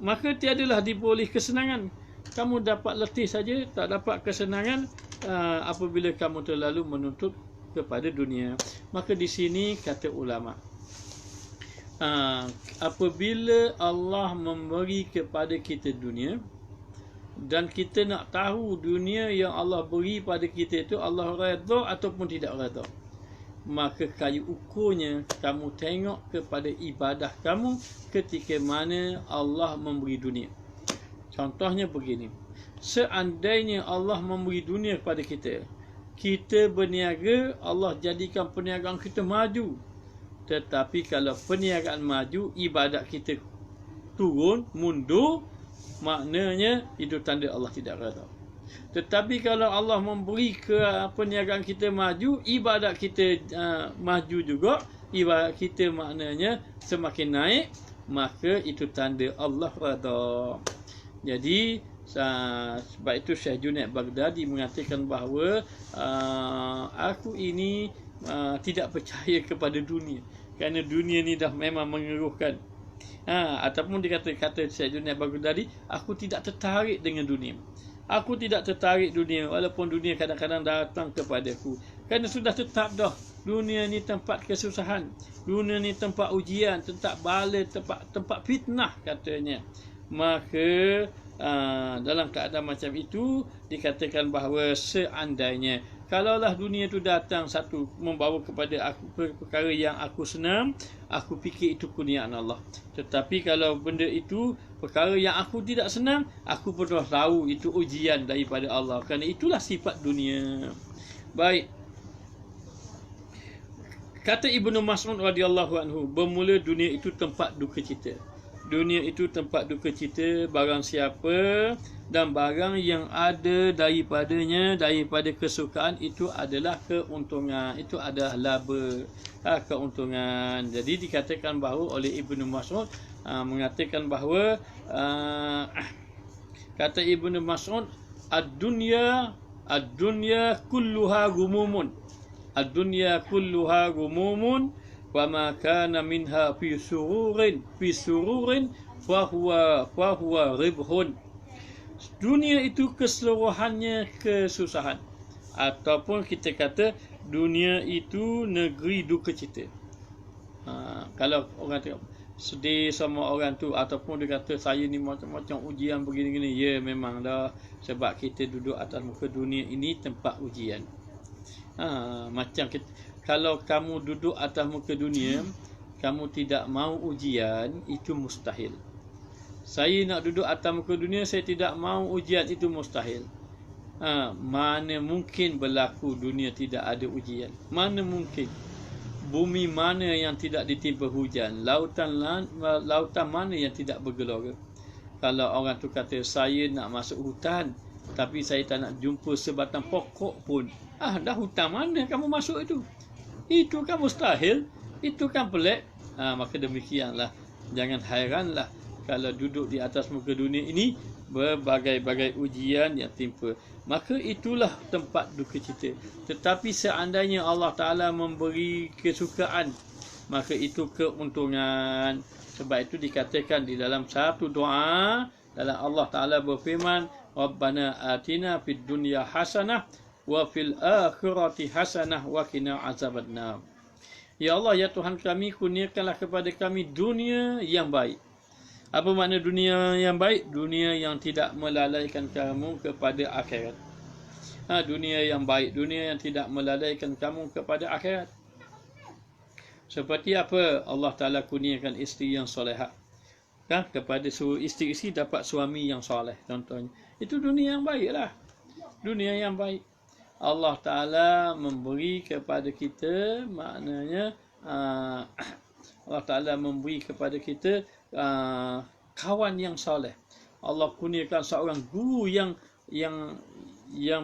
Maka tiadalah diperoleh kesenangan. Kamu dapat letih saja, tak dapat kesenangan apabila kamu terlalu menuntut kepada dunia. Maka di sini kata ulama, apabila Allah memberi kepada kita dunia, dan kita nak tahu dunia yang Allah beri pada kita itu Allah redha ataupun tidak redha, maka kayu ukurnya kamu tengok kepada ibadah kamu ketika mana Allah memberi dunia. Contohnya begini, seandainya Allah memberi dunia kepada kita, kita berniaga, Allah jadikan perniagaan kita maju. Tetapi kalau perniagaan maju, ibadat kita turun, mundur, maknanya itu tanda Allah tidak redha. Tetapi kalau Allah memberi ke perniagaan kita maju, ibadat kita maju juga, ibadat kita maknanya semakin naik, maka itu tanda Allah redha. Jadi sebab itu Syekh Junaid Baghdadi mengatakan bahawa aku ini tidak percaya kepada dunia, kerana dunia ni dah memang mengeruhkan. Ataupun dikata Syekh Junaid Baghdadi, aku tidak tertarik dengan dunia. Aku tidak tertarik dunia, walaupun dunia kadang-kadang datang kepadaku. Kerana sudah tetap dah, dunia ni tempat kesusahan, dunia ni tempat ujian, tempat bala, tempat fitnah katanya. Maka dalam keadaan macam itu dikatakan bahawa seandainya kalaulah dunia itu datang satu membawa kepada aku perkara yang aku senang, aku fikir itu kurniaan Allah. Tetapi kalau benda itu perkara yang aku tidak senang, aku pun dah tahu itu ujian daripada Allah. Kerana itulah sifat dunia. Baik. Kata Ibnu Mas'ud radhiyallahu anhu, bermula dunia itu tempat duka cita. dunia itu tempat duka cita. Barang siapa dan barang yang ada daripadanya, daripada kesukaan, itu adalah keuntungan, itu adalah laba, keuntungan. Jadi dikatakan bahawa oleh Ibnu Mas'ud, mengatakan bahawa kata Ibnu Mas'ud, ad-dunya kulluha gumumun, ad-dunya kulluha gumumun, wa ma kana minha fi sururin fahuwa ribhun. Dunia itu keseluruhannya kesusahan, ataupun kita kata dunia itu negeri duka cita. Kalau orang tengok sedih sama orang tu, ataupun dia kata saya ni macam-macam ujian begini-gini, ya memang dah, sebab kita duduk atas muka dunia ini tempat ujian. Macam kita, kalau kamu duduk atas muka dunia, kamu tidak mau ujian, itu mustahil. Saya nak duduk atas muka dunia, saya tidak mau ujian, itu mustahil. Mana mungkin berlaku dunia tidak ada ujian? Mana mungkin? Bumi mana yang tidak ditimpa hujan? Lautan mana yang tidak bergelora? Kalau orang tu kata saya nak masuk hutan, tapi saya tak nak jumpa sebatang pokok pun, dah hutan mana kamu masuk itu? Itu kan mustahil, itu kan pelik. Maka demikianlah, jangan hairanlah kalau duduk di atas muka dunia ini berbagai-bagai ujian yang timpa. Maka itulah tempat duka cita. Tetapi seandainya Allah Ta'ala memberi kesukaan, maka itu keuntungan. Sebab itu dikatakan di dalam satu doa, dalam Allah Ta'ala berfirman, Rabbana atina fid dunya hasanah wa fil akhirati hasanah wa qina azabannar. Ya Allah, ya Tuhan kami, kurniakanlah kepada kami dunia yang baik. Apa makna dunia yang baik? Dunia yang tidak melalaikan kamu kepada akhirat. Dunia yang baik, dunia yang tidak melalaikan kamu kepada akhirat. Seperti apa Allah Ta'ala kurniakan isteri yang solehah, kepada isteri dapat suami yang soleh, contohnya. Itu dunia yang baik lah. Dunia yang baik. Allah Ta'ala memberi kepada kita, maknanya Allah Ta'ala memberi kepada kita kawan yang soleh. Allah kurniakan seorang guru yang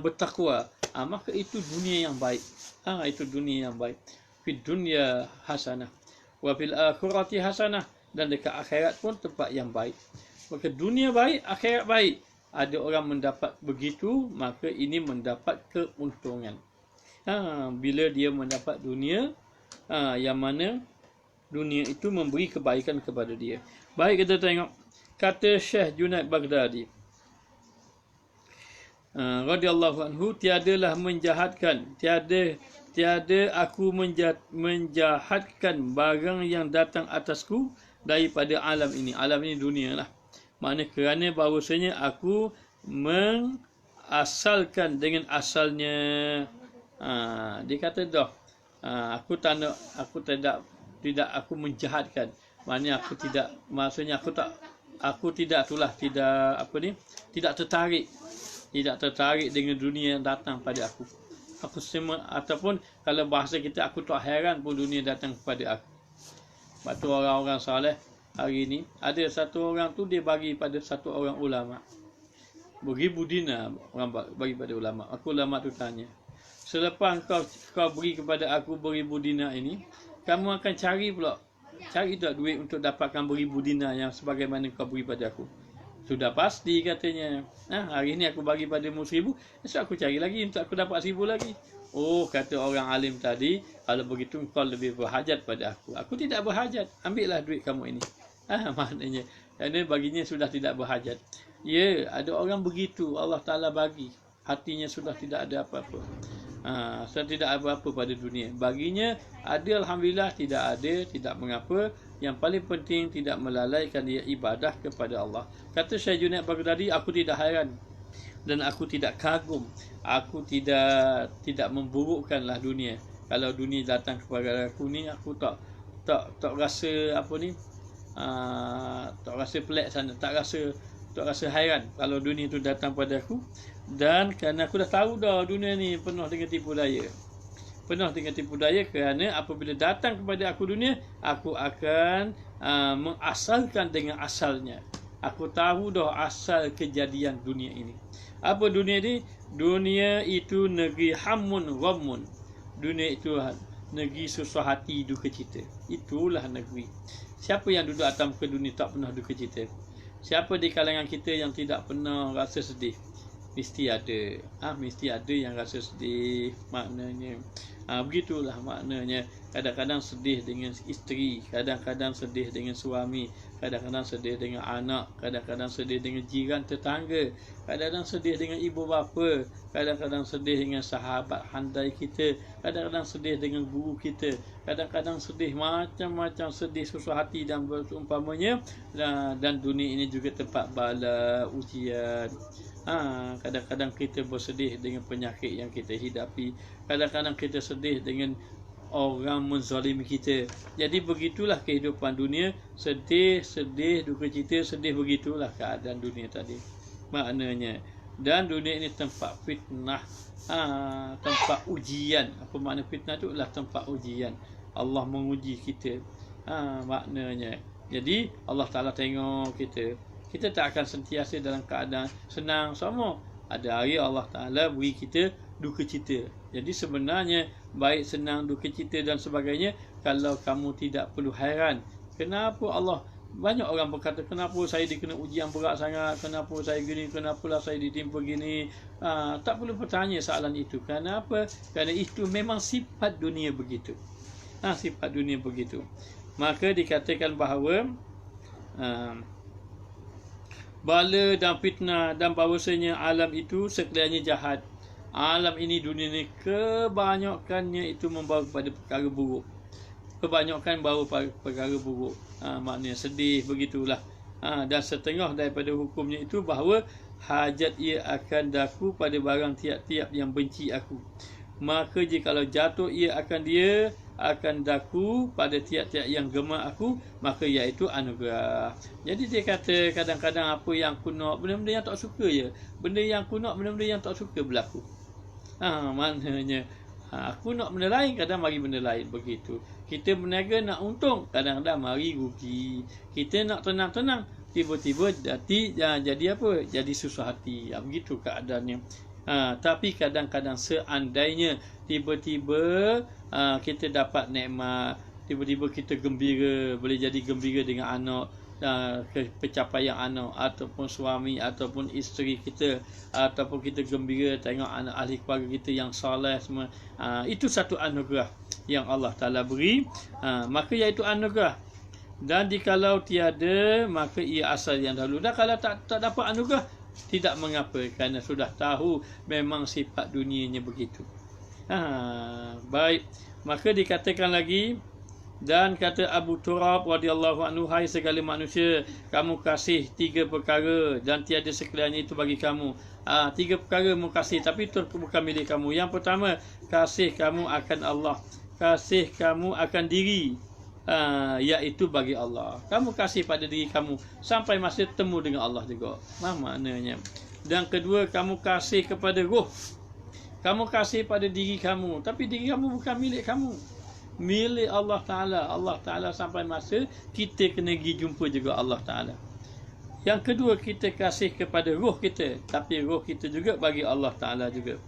bertakwa, maka itu dunia yang baik. Itu dunia yang baik. Fid dunya hasanah wa fil akhirati hasanah, dan dekat akhirat pun tempat yang baik. Maka dunia baik, akhirat baik. Ada orang mendapat begitu, maka ini mendapat keuntungan. Bila dia mendapat dunia, yang mana dunia itu memberi kebaikan kepada dia. Baik, kita tengok kata Syekh Junaid Baghdadi radhiyallahu anhu, tiadalah menjahatkan, tiada aku menjahatkan barang yang datang atasku daripada alam ini. Alam ini dunia lah. Makna kerana bahawasanya aku mengasalkan dengan asalnya. Dia kata dah, aku menjahatkan. Maknanya aku tidak tertarik dengan dunia yang datang pada aku. Aku semua, ataupun kalau bahasa kita, aku tak heran pun dunia datang kepada aku. Sebab tu orang-orang saleh hari ni, ada satu orang tu dia bagi pada satu orang ulama beribu dinar, orang bagi pada ulama. Aku ulama tu tanya, selepas kau beri kepada aku beribu dinar ini, kamu akan cari tak duit untuk dapatkan beribu dinar yang sebagaimana kau beri pada aku? Sudah pasti katanya. Hari ni aku bagi padamu 1,000, esok aku cari lagi untuk aku dapat 1,000 lagi. Oh, kata orang alim tadi, kalau begitu kau lebih berhajat pada aku. Aku tidak berhajat, ambillah duit kamu ini. Maknanya, kerana baginya sudah tidak berhajat. Ya, ada orang begitu, Allah Ta'ala bagi, hatinya sudah tidak ada apa-apa. Sudah tidak ada apa-apa pada dunia. Baginya ada, alhamdulillah. Tidak ada, tidak mengapa. Yang paling penting tidak melalaikan dia ibadah kepada Allah. Kata Syekh Junaid Baghdadi, aku tidak hairan dan aku tidak kagum. Aku tidak memburukkanlah dunia. Kalau dunia datang kepada aku ni, aku tak rasa tak rasa pelik sana, tak rasa hairan kalau dunia itu datang pada aku. Dan kerana aku dah tahu dah dunia ni penuh dengan tipu daya. penuh dengan tipu daya, kerana apabila datang kepada aku dunia, aku akan mengasalkan dengan asalnya. Aku tahu dah asal kejadian dunia ini. Apa dunia ini? Dunia itu negeri hamun ghammun. Dunia itu negeri susah hati, duka cita. Itulah negeri. Siapa yang duduk atas muka dunia tak pernah duka cita? Siapa di kalangan kita yang tidak pernah rasa sedih? Mesti ada. Mesti ada yang rasa sedih. Maknanya begitulah maknanya. Kadang-kadang sedih dengan isteri, kadang-kadang sedih dengan suami, kadang-kadang sedih dengan anak, kadang-kadang sedih dengan jiran tetangga, kadang-kadang sedih dengan ibu bapa, kadang-kadang sedih dengan sahabat handai kita, kadang-kadang sedih dengan guru kita, kadang-kadang sedih macam-macam sedih, susah hati dan berumpamanya. Dan dunia ini juga tempat bala, ujian. Kadang-kadang kita bersedih dengan penyakit yang kita hidapi, kadang-kadang kita sedih dengan orang menzalimi kita. Jadi begitulah kehidupan dunia, sedih, duka cita, sedih, begitulah keadaan dunia tadi. Maknanya, dan dunia ini tempat fitnah, tempat ujian. Apa makna fitnah tu? Adalah tempat ujian. Allah menguji kita. Maknanya. Jadi Allah Ta'ala tengok kita. Kita tak akan sentiasa dalam keadaan senang semua. Ada hari Allah Ta'ala beri kita duka cita. Jadi sebenarnya baik senang, duka cita dan sebagainya, kalau kamu tidak perlu hairan, kenapa Allah, banyak orang berkata, kenapa saya dikena ujian berat sangat, kenapa saya gini, kenapalah saya ditimpa gini. Tak perlu bertanya soalan itu. Kenapa? Kerana itu memang sifat dunia begitu. Sifat dunia begitu. Maka dikatakan bahawa bala dan fitnah, dan bahawasanya alam itu sekaliannya jahat. Alam ini, dunia ini, kebanyakannya itu membawa kepada perkara buruk. Kebanyakan bawa perkara buruk. Maknanya sedih, begitulah. Dan setengah daripada hukumnya itu bahawa hajat ia akan daku pada barang tiap-tiap yang benci aku. Maka jikalau jatuh ia akan daku pada tiap-tiap yang gemar aku, maka iaitu anugerah. Jadi dia kata kadang-kadang apa yang aku nak, benda-benda yang tak suka je. Benda yang aku nak, benda-benda yang tak suka berlaku. Maknanya aku nak benda lain, kadang mari benda lain, begitu. Kita berniaga nak untung, kadang-kadang mari rugi. Kita nak tenang-tenang, tiba-tiba jadi apa? Jadi susah hati. Begitu keadaannya. Tapi kadang-kadang seandainya tiba-tiba kita dapat nikmat, tiba-tiba kita gembira, boleh jadi gembira dengan anak, pencapaian anak ataupun suami ataupun isteri kita, ataupun kita gembira tengok anak ahli keluarga kita yang soleh semua, itu satu anugerah yang Allah Ta'ala beri, maka iaitu anugerah. Dan jikalau tiada, maka ia asal yang dahulu. Dan kalau tak dapat anugerah, tidak mengapa, kerana sudah tahu memang sifat dunianya begitu. Baik, maka dikatakan lagi, dan kata Abu Turab radhiyallahu anhu, hai segala manusia, kamu kasih 3 perkara dan tiada sekaliannya itu bagi kamu. 3 perkara kamu kasih, tapi itu bukan milik kamu. Yang pertama, kasih kamu akan Allah, kasih kamu akan diri, iaitu bagi Allah. Kamu kasih pada diri kamu sampai masa temu dengan Allah juga. Maknanya. Dan kedua, kamu kasih kepada roh. Kamu kasih pada diri kamu, tapi diri kamu bukan milik kamu, milik Allah Ta'ala. Allah Ta'ala sampai masa kita kena pergi jumpa juga Allah Ta'ala. Yang kedua, kita kasih kepada roh kita, tapi roh kita juga bagi Allah Ta'ala juga.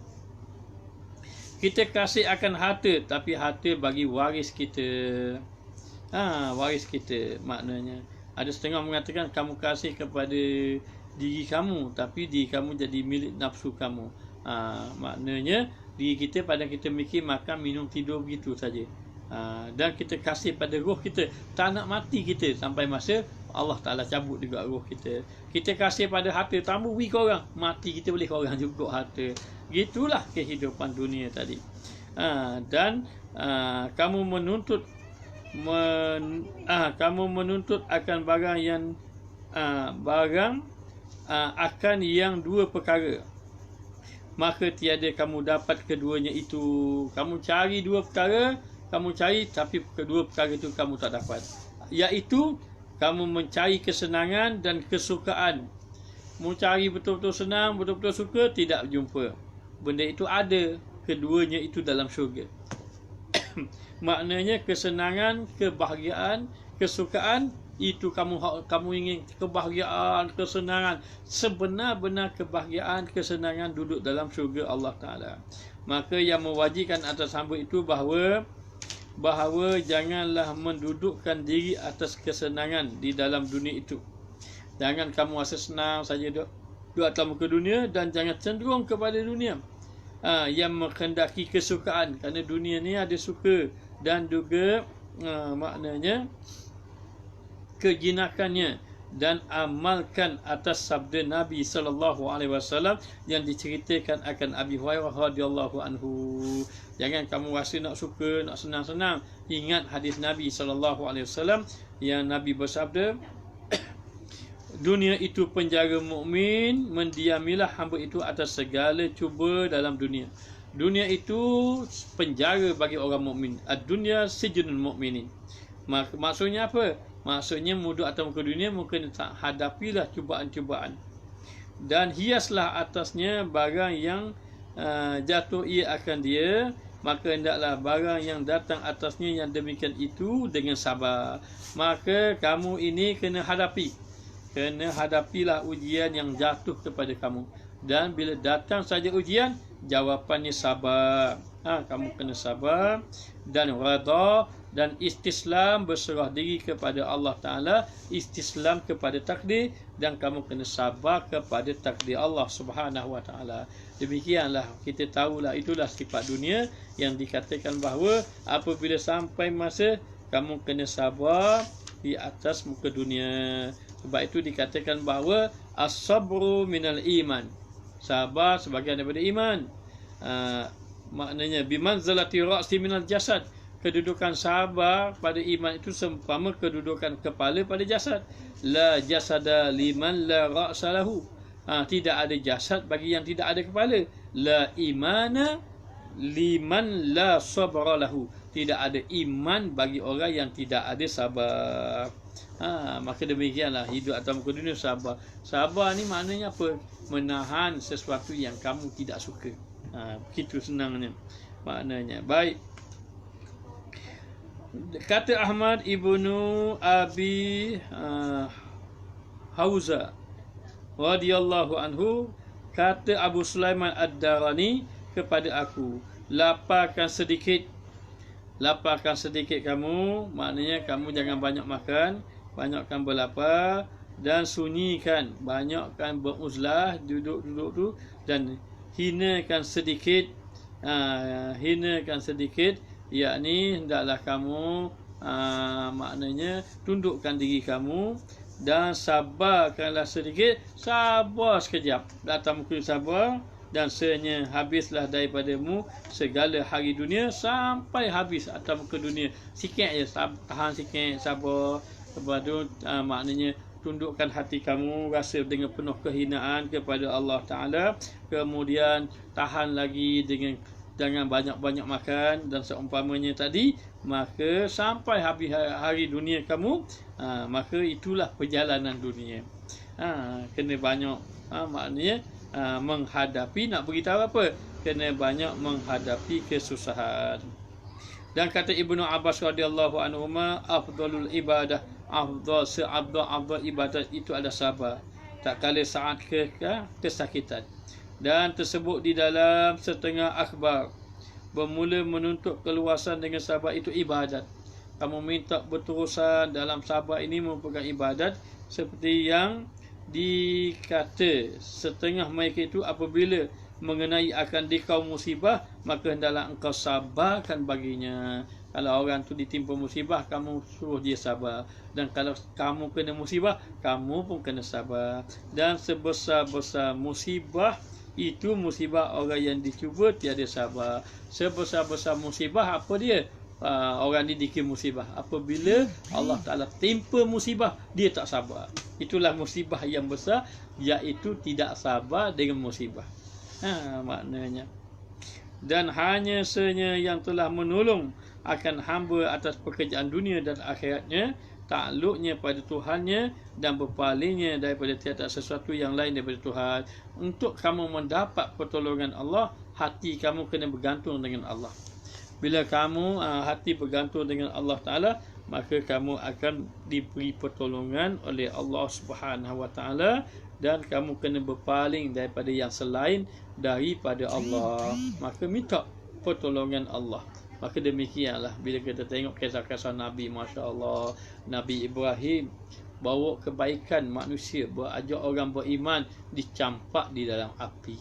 Kita kasih akan harta, tapi harta bagi waris kita. Waris kita. Maknanya ada setengah mengatakan kamu kasih kepada diri kamu, tapi diri kamu jadi milik nafsu kamu. Maknanya diri kita pada kita mikir, makan, minum, tidur, begitu saja. Dan kita kasih pada roh kita, tak nak mati kita sampai masa Allah Ta'ala cabut juga roh kita. Kita kasih pada harta, tambah beri korang, mati kita boleh korang juga harta. Gitulah kehidupan dunia tadi. Dan kamu menuntut akan barang yang akan yang 2 perkara, maka tiada kamu dapat keduanya itu. Kamu cari 2 perkara, kamu cari, tapi kedua perkara itu kamu tak dapat, iaitu kamu mencari kesenangan dan kesukaan. Mencari betul-betul senang, betul-betul suka, tidak jumpa. Benda itu ada, keduanya itu dalam syurga. Maknanya kesenangan, kebahagiaan, kesukaan, itu kamu ingin kebahagiaan, kesenangan, sebenar-benar kebahagiaan, kesenangan duduk dalam syurga Allah Ta'ala. Maka yang mewajibkan atas hamba itu bahawa janganlah mendudukkan diri atas kesenangan di dalam dunia itu. Jangan kamu rasa senang saja duduk atas muka dunia, dan jangan cenderung kepada dunia yang menghendaki kesukaan, kerana dunia ni ada suka dan juga maknanya kejinakannya, dan amalkan atas sabda Nabi SAW yang diceritakan akan Abi Hurairah radhiyallahu anhu. Jangan kamu rasa nak suka, nak senang-senang. Ingat hadis Nabi SAW yang Nabi bersabda, dunia itu penjara mukmin, mendiamilah hamba itu atas segala cuba dalam dunia. Dunia itu penjara bagi orang mukmin. Ad-dunya sijnul mukminin. Maksudnya apa? Maksudnya duduk atas muka dunia, mungkin hadapilah cubaan-cubaan, dan hiaslah atasnya barang yang jatuh ia akan dia. Maka hendaklah barang yang datang atasnya yang demikian itu dengan sabar. Maka kamu ini kena hadapilah ujian yang jatuh kepada kamu. Dan bila datang saja ujian, jawapannya sabar. Kamu kena sabar dan redha dan istislam, berserah diri kepada Allah Ta'ala, istislam kepada takdir, dan kamu kena sabar kepada takdir Allah Subhanahu Wa Ta'ala. Demikianlah kita tahulah, itulah sifat dunia yang dikatakan bahawa apabila sampai masa kamu kena sabar di atas muka dunia. Sebab itu dikatakan bahawa as-sabru minal iman, sabar sebagian daripada iman. Maknanya bimanzalati ra'si minal jasad, kedudukan sabar pada iman itu seumpama kedudukan kepala pada jasad. La jasada liman la ra'sa lahu. Tidak ada jasad bagi yang tidak ada kepala. La imana liman la sabra lahu. Tidak ada iman bagi orang yang tidak ada sabar. Maka demikianlah hidup atas muka dunia sabar. Sabar ni maknanya apa? Menahan sesuatu yang kamu tidak suka. Begitu senangnya maknanya. Baik. Kata Ahmad ibnu Abi Hauza radhiyallahu anhu, kata Abu Sulaiman Ad-Darani kepada aku, lapangkan sedikit kamu, maknanya kamu jangan banyak makan, banyakkan berlapar, dan sunyikan, banyakkan beruzlah, duduk tu, dan hinakan sedikit, yakni hendaklah kamu maknanya tundukkan diri kamu, dan sabarkanlah sedikit, sabar sekejap, datang muka sabar, dan senyanya habislah daripadamu segala hari dunia sampai habis atas muka dunia. Sikit je, tahan sikit, sabar. Lepas tu maknanya tundukkan hati kamu, rasa dengan penuh kehinaan kepada Allah Ta'ala. Kemudian tahan lagi dengan jangan banyak-banyak makan dan seumpamanya tadi. Maka sampai habis hari dunia kamu, maka itulah perjalanan dunia. Kena banyak maknanya menghadapi, nak beritahu apa? Kena banyak menghadapi kesusahan. Dan kata Ibnu Abbas radhiyallahu anhuma, afdalul ibadah, afdal ibadat itu adalah sabar, tak kala saat kesakitan. Dan tersebut di dalam setengah akhbar, bermula menuntut keluasan dengan sabar itu ibadat. Kamu minta berterusan dalam sabar ini merupakan ibadat, seperti yang dikata setengah mereka itu apabila mengenai akan dikau musibah, maka hendaklah engkau sabarkan baginya. Kalau orang tu ditimpa musibah, kamu suruh dia sabar. Dan kalau kamu kena musibah, kamu pun kena sabar. Dan sebesar-besar musibah itu musibah orang yang dicuba tiada sabar. Sebesar-besar musibah apa dia? Orang ni dikira musibah apabila Allah Ta'ala timpa musibah, dia tak sabar. Itulah musibah yang besar, iaitu tidak sabar dengan musibah. Maknanya. Dan hanya senya yang telah menolong akan hamba atas pekerjaan dunia dan akhiratnya, takluknya pada Tuhannya, dan berpalingnya daripada tiada sesuatu yang lain daripada Tuhan. Untuk kamu mendapat pertolongan Allah, hati kamu kena bergantung dengan Allah. Bila kamu hati bergantung dengan Allah Ta'ala, maka kamu akan diberi pertolongan oleh Allah Subhanahu Wa Ta'ala, dan kamu kena berpaling daripada yang selain daripada Allah. Maka minta pertolongan Allah. Maka demikianlah bila kita tengok kisah-kisah Nabi, Masya Allah, Nabi Ibrahim bawa kebaikan manusia, berajak orang beriman, dicampak di dalam api.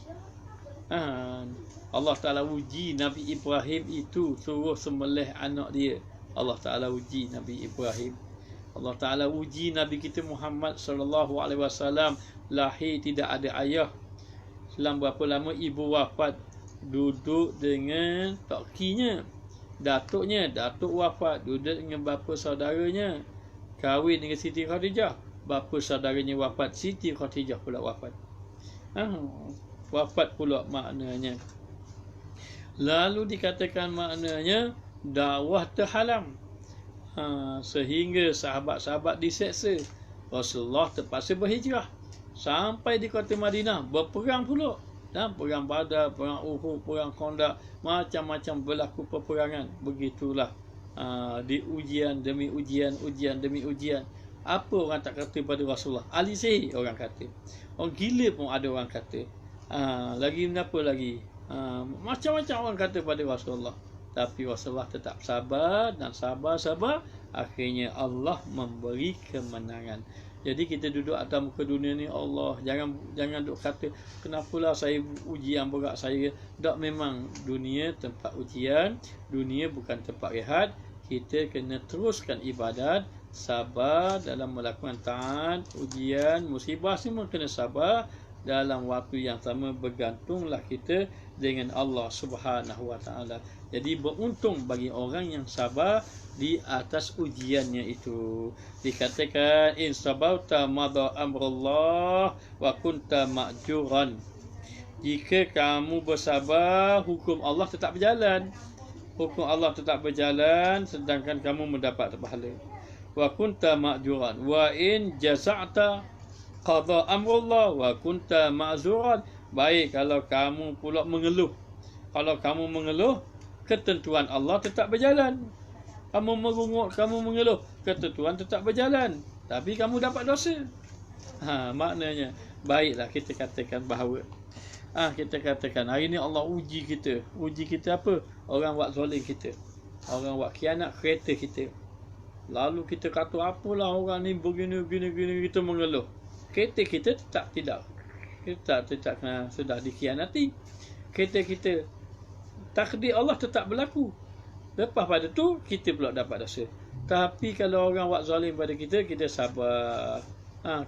Allah Ta'ala uji Nabi Ibrahim itu, suruh sembelih anak dia. Allah Ta'ala uji Nabi Ibrahim. Allah Ta'ala uji Nabi kita Muhammad SAW, lahir tidak ada ayah. Selang berapa lama ibu wafat, duduk dengan tokinya, datuknya, datuk wafat, duduk dengan bapa saudaranya, kahwin dengan Siti Khadijah, bapa saudaranya wafat, Siti Khadijah pula wafat. Wafat pula maknanya. Lalu dikatakan maknanya dakwah terhalang, sehingga sahabat-sahabat diseksa. Rasulullah terpaksa berhijrah sampai di kota Madinah, berperang pula. Dan perang Badar, perang Uhud, perang Khandaq, macam-macam berlaku peperangan. Begitulah di ujian demi ujian, ujian demi ujian. Apa orang tak kata pada Rasulullah? Ahli sihir orang kata. Orang gila pun ada orang kata. Lagi apa lagi? Macam-macam orang kata pada Rasulullah. Tapi Rasulullah tetap sabar dan sabar. Akhirnya Allah memberi kemenangan. Jadi kita duduk atas muka dunia ni, Allah, jangan duk kata kenapalah saya ujian berat saya. Tak, memang dunia tempat ujian, dunia bukan tempat rehat. Kita kena teruskan ibadat, sabar dalam melakukan taat, ujian, musibah semua kena sabar. Dalam waktu yang sama bergantunglah kita dengan Allah Subhanahu Wa Ta'ala. Jadi beruntung bagi orang yang sabar di atas ujiannya itu. Dikatakan in sabarta madha amrullah wa kunta ma'juran. Jika kamu bersabar, hukum Allah tetap berjalan. Hukum Allah tetap berjalan sedangkan kamu mendapat pahala. Wa kunta ma'juran wa in jaza'ta qada amrullah wa kunta ma'zuran. Baik kalau kamu pula mengeluh. Kalau kamu mengeluh, ketentuan Allah tetap berjalan. Kamu merungut, kamu mengeluh, ketentuan tetap berjalan. Tapi kamu dapat dosa. Maknanya, baiklah kita katakan bahawa kita katakan hari ni Allah uji kita. Uji kita apa? Orang buat zalim kita. Orang buat khianat kereta kita. Lalu kita kata apalah orang ni begini, kita mengeluh. Kereta kita tetap tidak. Kita tetap sudah dikhianati. Kereta kita, takdir Allah tetap berlaku. Lepas pada tu kita pula dapat dosa. Tapi kalau orang buat zalim pada kita, kita sabar.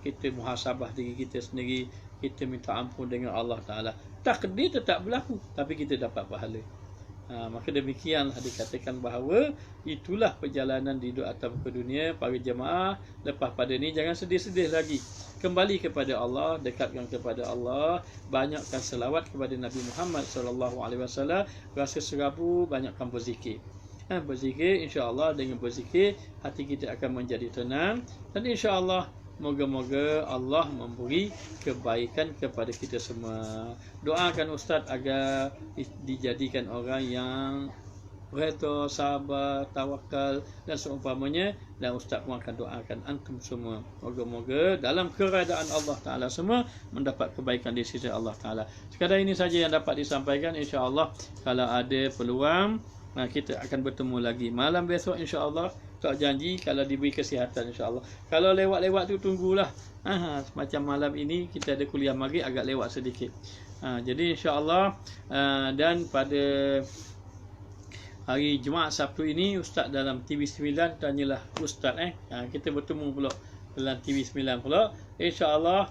Kita muhasabah diri kita sendiri. Kita minta ampun dengan Allah Ta'ala. Takdir tetap berlaku, tapi kita dapat pahala. Maka demikianlah dikatakan bahawa itulah perjalanan di hidup atas muka dunia para jemaah. Lepas pada ni jangan sedih-sedih lagi. Kembali kepada Allah, dekatkan kepada Allah, banyakkan selawat kepada Nabi Muhammad SAW, rasa serabu, banyakkan berzikir. Berzikir, insya-Allah dengan berzikir hati kita akan menjadi tenang, dan insya-Allah moga-moga Allah memberi kebaikan kepada kita semua. Doakan Ustaz agar dijadikan orang yang redha, sabar, tawakal dan seumpamanya, dan Ustaz pun akan doakan antum semua. Moga-moga dalam keredaan Allah Ta'ala semua mendapat kebaikan di sisi Allah Ta'ala. Sekadar ini saja yang dapat disampaikan. InsyaAllah kalau ada peluang kita akan bertemu lagi malam besok insya-Allah. Tak janji kalau diberi kesihatan insya-Allah. Kalau lewat-lewat tu tunggulah. Macam malam ini kita ada kuliah maghrib agak lewat sedikit. Jadi insya-Allah dan pada hari Jumaat Sabtu ini Ustaz dalam TV9 tanyalah Ustaz kita bertemu pula dalam TV9 pula. InsyaAllah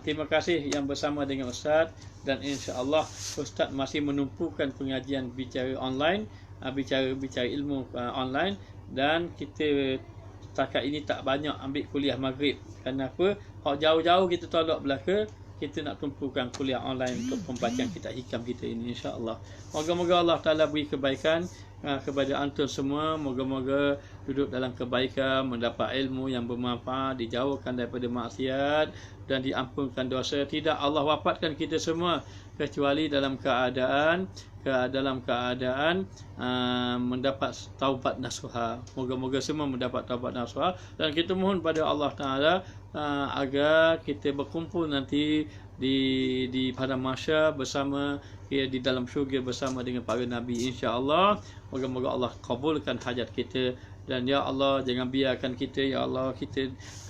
terima kasih yang bersama dengan Ustaz, dan insyaAllah Ustaz masih menumpukan pengajian bicara online, bicara ilmu online, dan kita setakat ini tak banyak ambil kuliah maghrib. Kenapa? Kalau jauh-jauh kita tolak belaka, kita nak tumpukan kuliah online untuk pembacaan kitab hikam kita ini insya-Allah. Moga-moga Allah Ta'ala beri kebaikan kepada antum semua. Moga-moga duduk dalam kebaikan, mendapat ilmu yang bermanfaat, dijauhkan daripada maksiat dan diampunkan dosa. Tidak Allah wafatkan kita semua kecuali dalam keadaan dalam keadaan mendapat taubat nasuha. Moga-moga semua mendapat taubat nasuha, dan kita mohon pada Allah Taala agar kita berkumpul nanti di padang mahsyar bersama, di dalam syurga bersama dengan para nabi, insya-Allah. Moga-moga Allah kabulkan hajat kita. Dan ya Allah, jangan biarkan kita, ya Allah,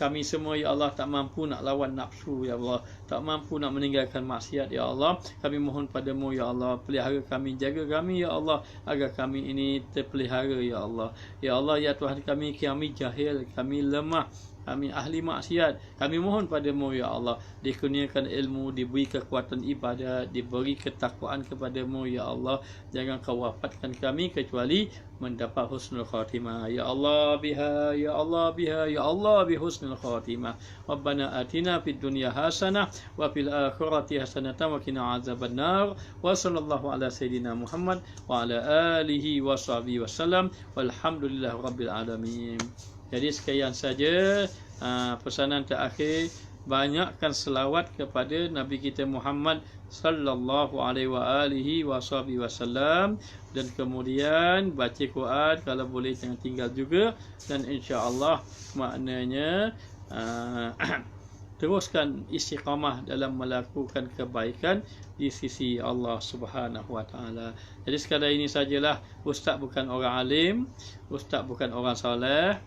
kami semua ya Allah tak mampu nak lawan nafsu, ya Allah, tak mampu nak meninggalkan maksiat, ya Allah. Kami mohon padamu, ya Allah, pelihara kami, jaga kami, ya Allah, agar kami ini terpelihara, ya Allah. Ya Allah, ya Tuhan kami jahil, kami lemah, kami ahli maksiat. Kami mohon padamu, ya Allah, dikurniakan ilmu, diberi kekuatan ibadat, diberi ketakwaan kepadamu, ya Allah. Jangan kau wafatkan kami kecuali mendapat husnul khatimah. Ya Allah biha, ya Allah biha, ya Allah bi husnul khatimah. Rabbana atina fid dunya hasanah wa fil akhirati hasanatan wa qina azabannar. Wa sallallahu ala sayidina Muhammad wa ala alihi wa sahbihi wasallam. Walhamdulillahi rabbil alamin. Jadi sekian saja pesanan terakhir. Banyakkan selawat kepada Nabi kita Muhammad sallallahu alaihi wasallam, dan kemudian baca Quran, kalau boleh jangan tinggal juga, dan insya-Allah maknanya teruskan istiqamah dalam melakukan kebaikan di sisi Allah Subhanahu wa taala. Jadi sekadar ini sajalah. Ustaz bukan orang alim, ustaz bukan orang soleh.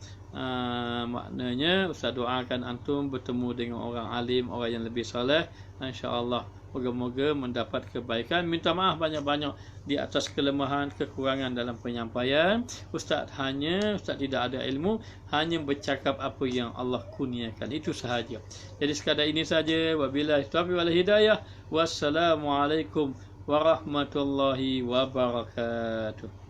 Maknanya ustaz doakan antum bertemu dengan orang alim, orang yang lebih soleh, insya-Allah. Moga-moga mendapat kebaikan. Minta maaf banyak-banyak di atas kelemahan, kekurangan dalam penyampaian. Ustaz tidak ada ilmu, hanya bercakap apa yang Allah kurniakan, itu sahaja. Jadi sekadar ini saja. Wabillahi taufiq wal hidayah. Wassalamualaikum warahmatullahi wabarakatuh.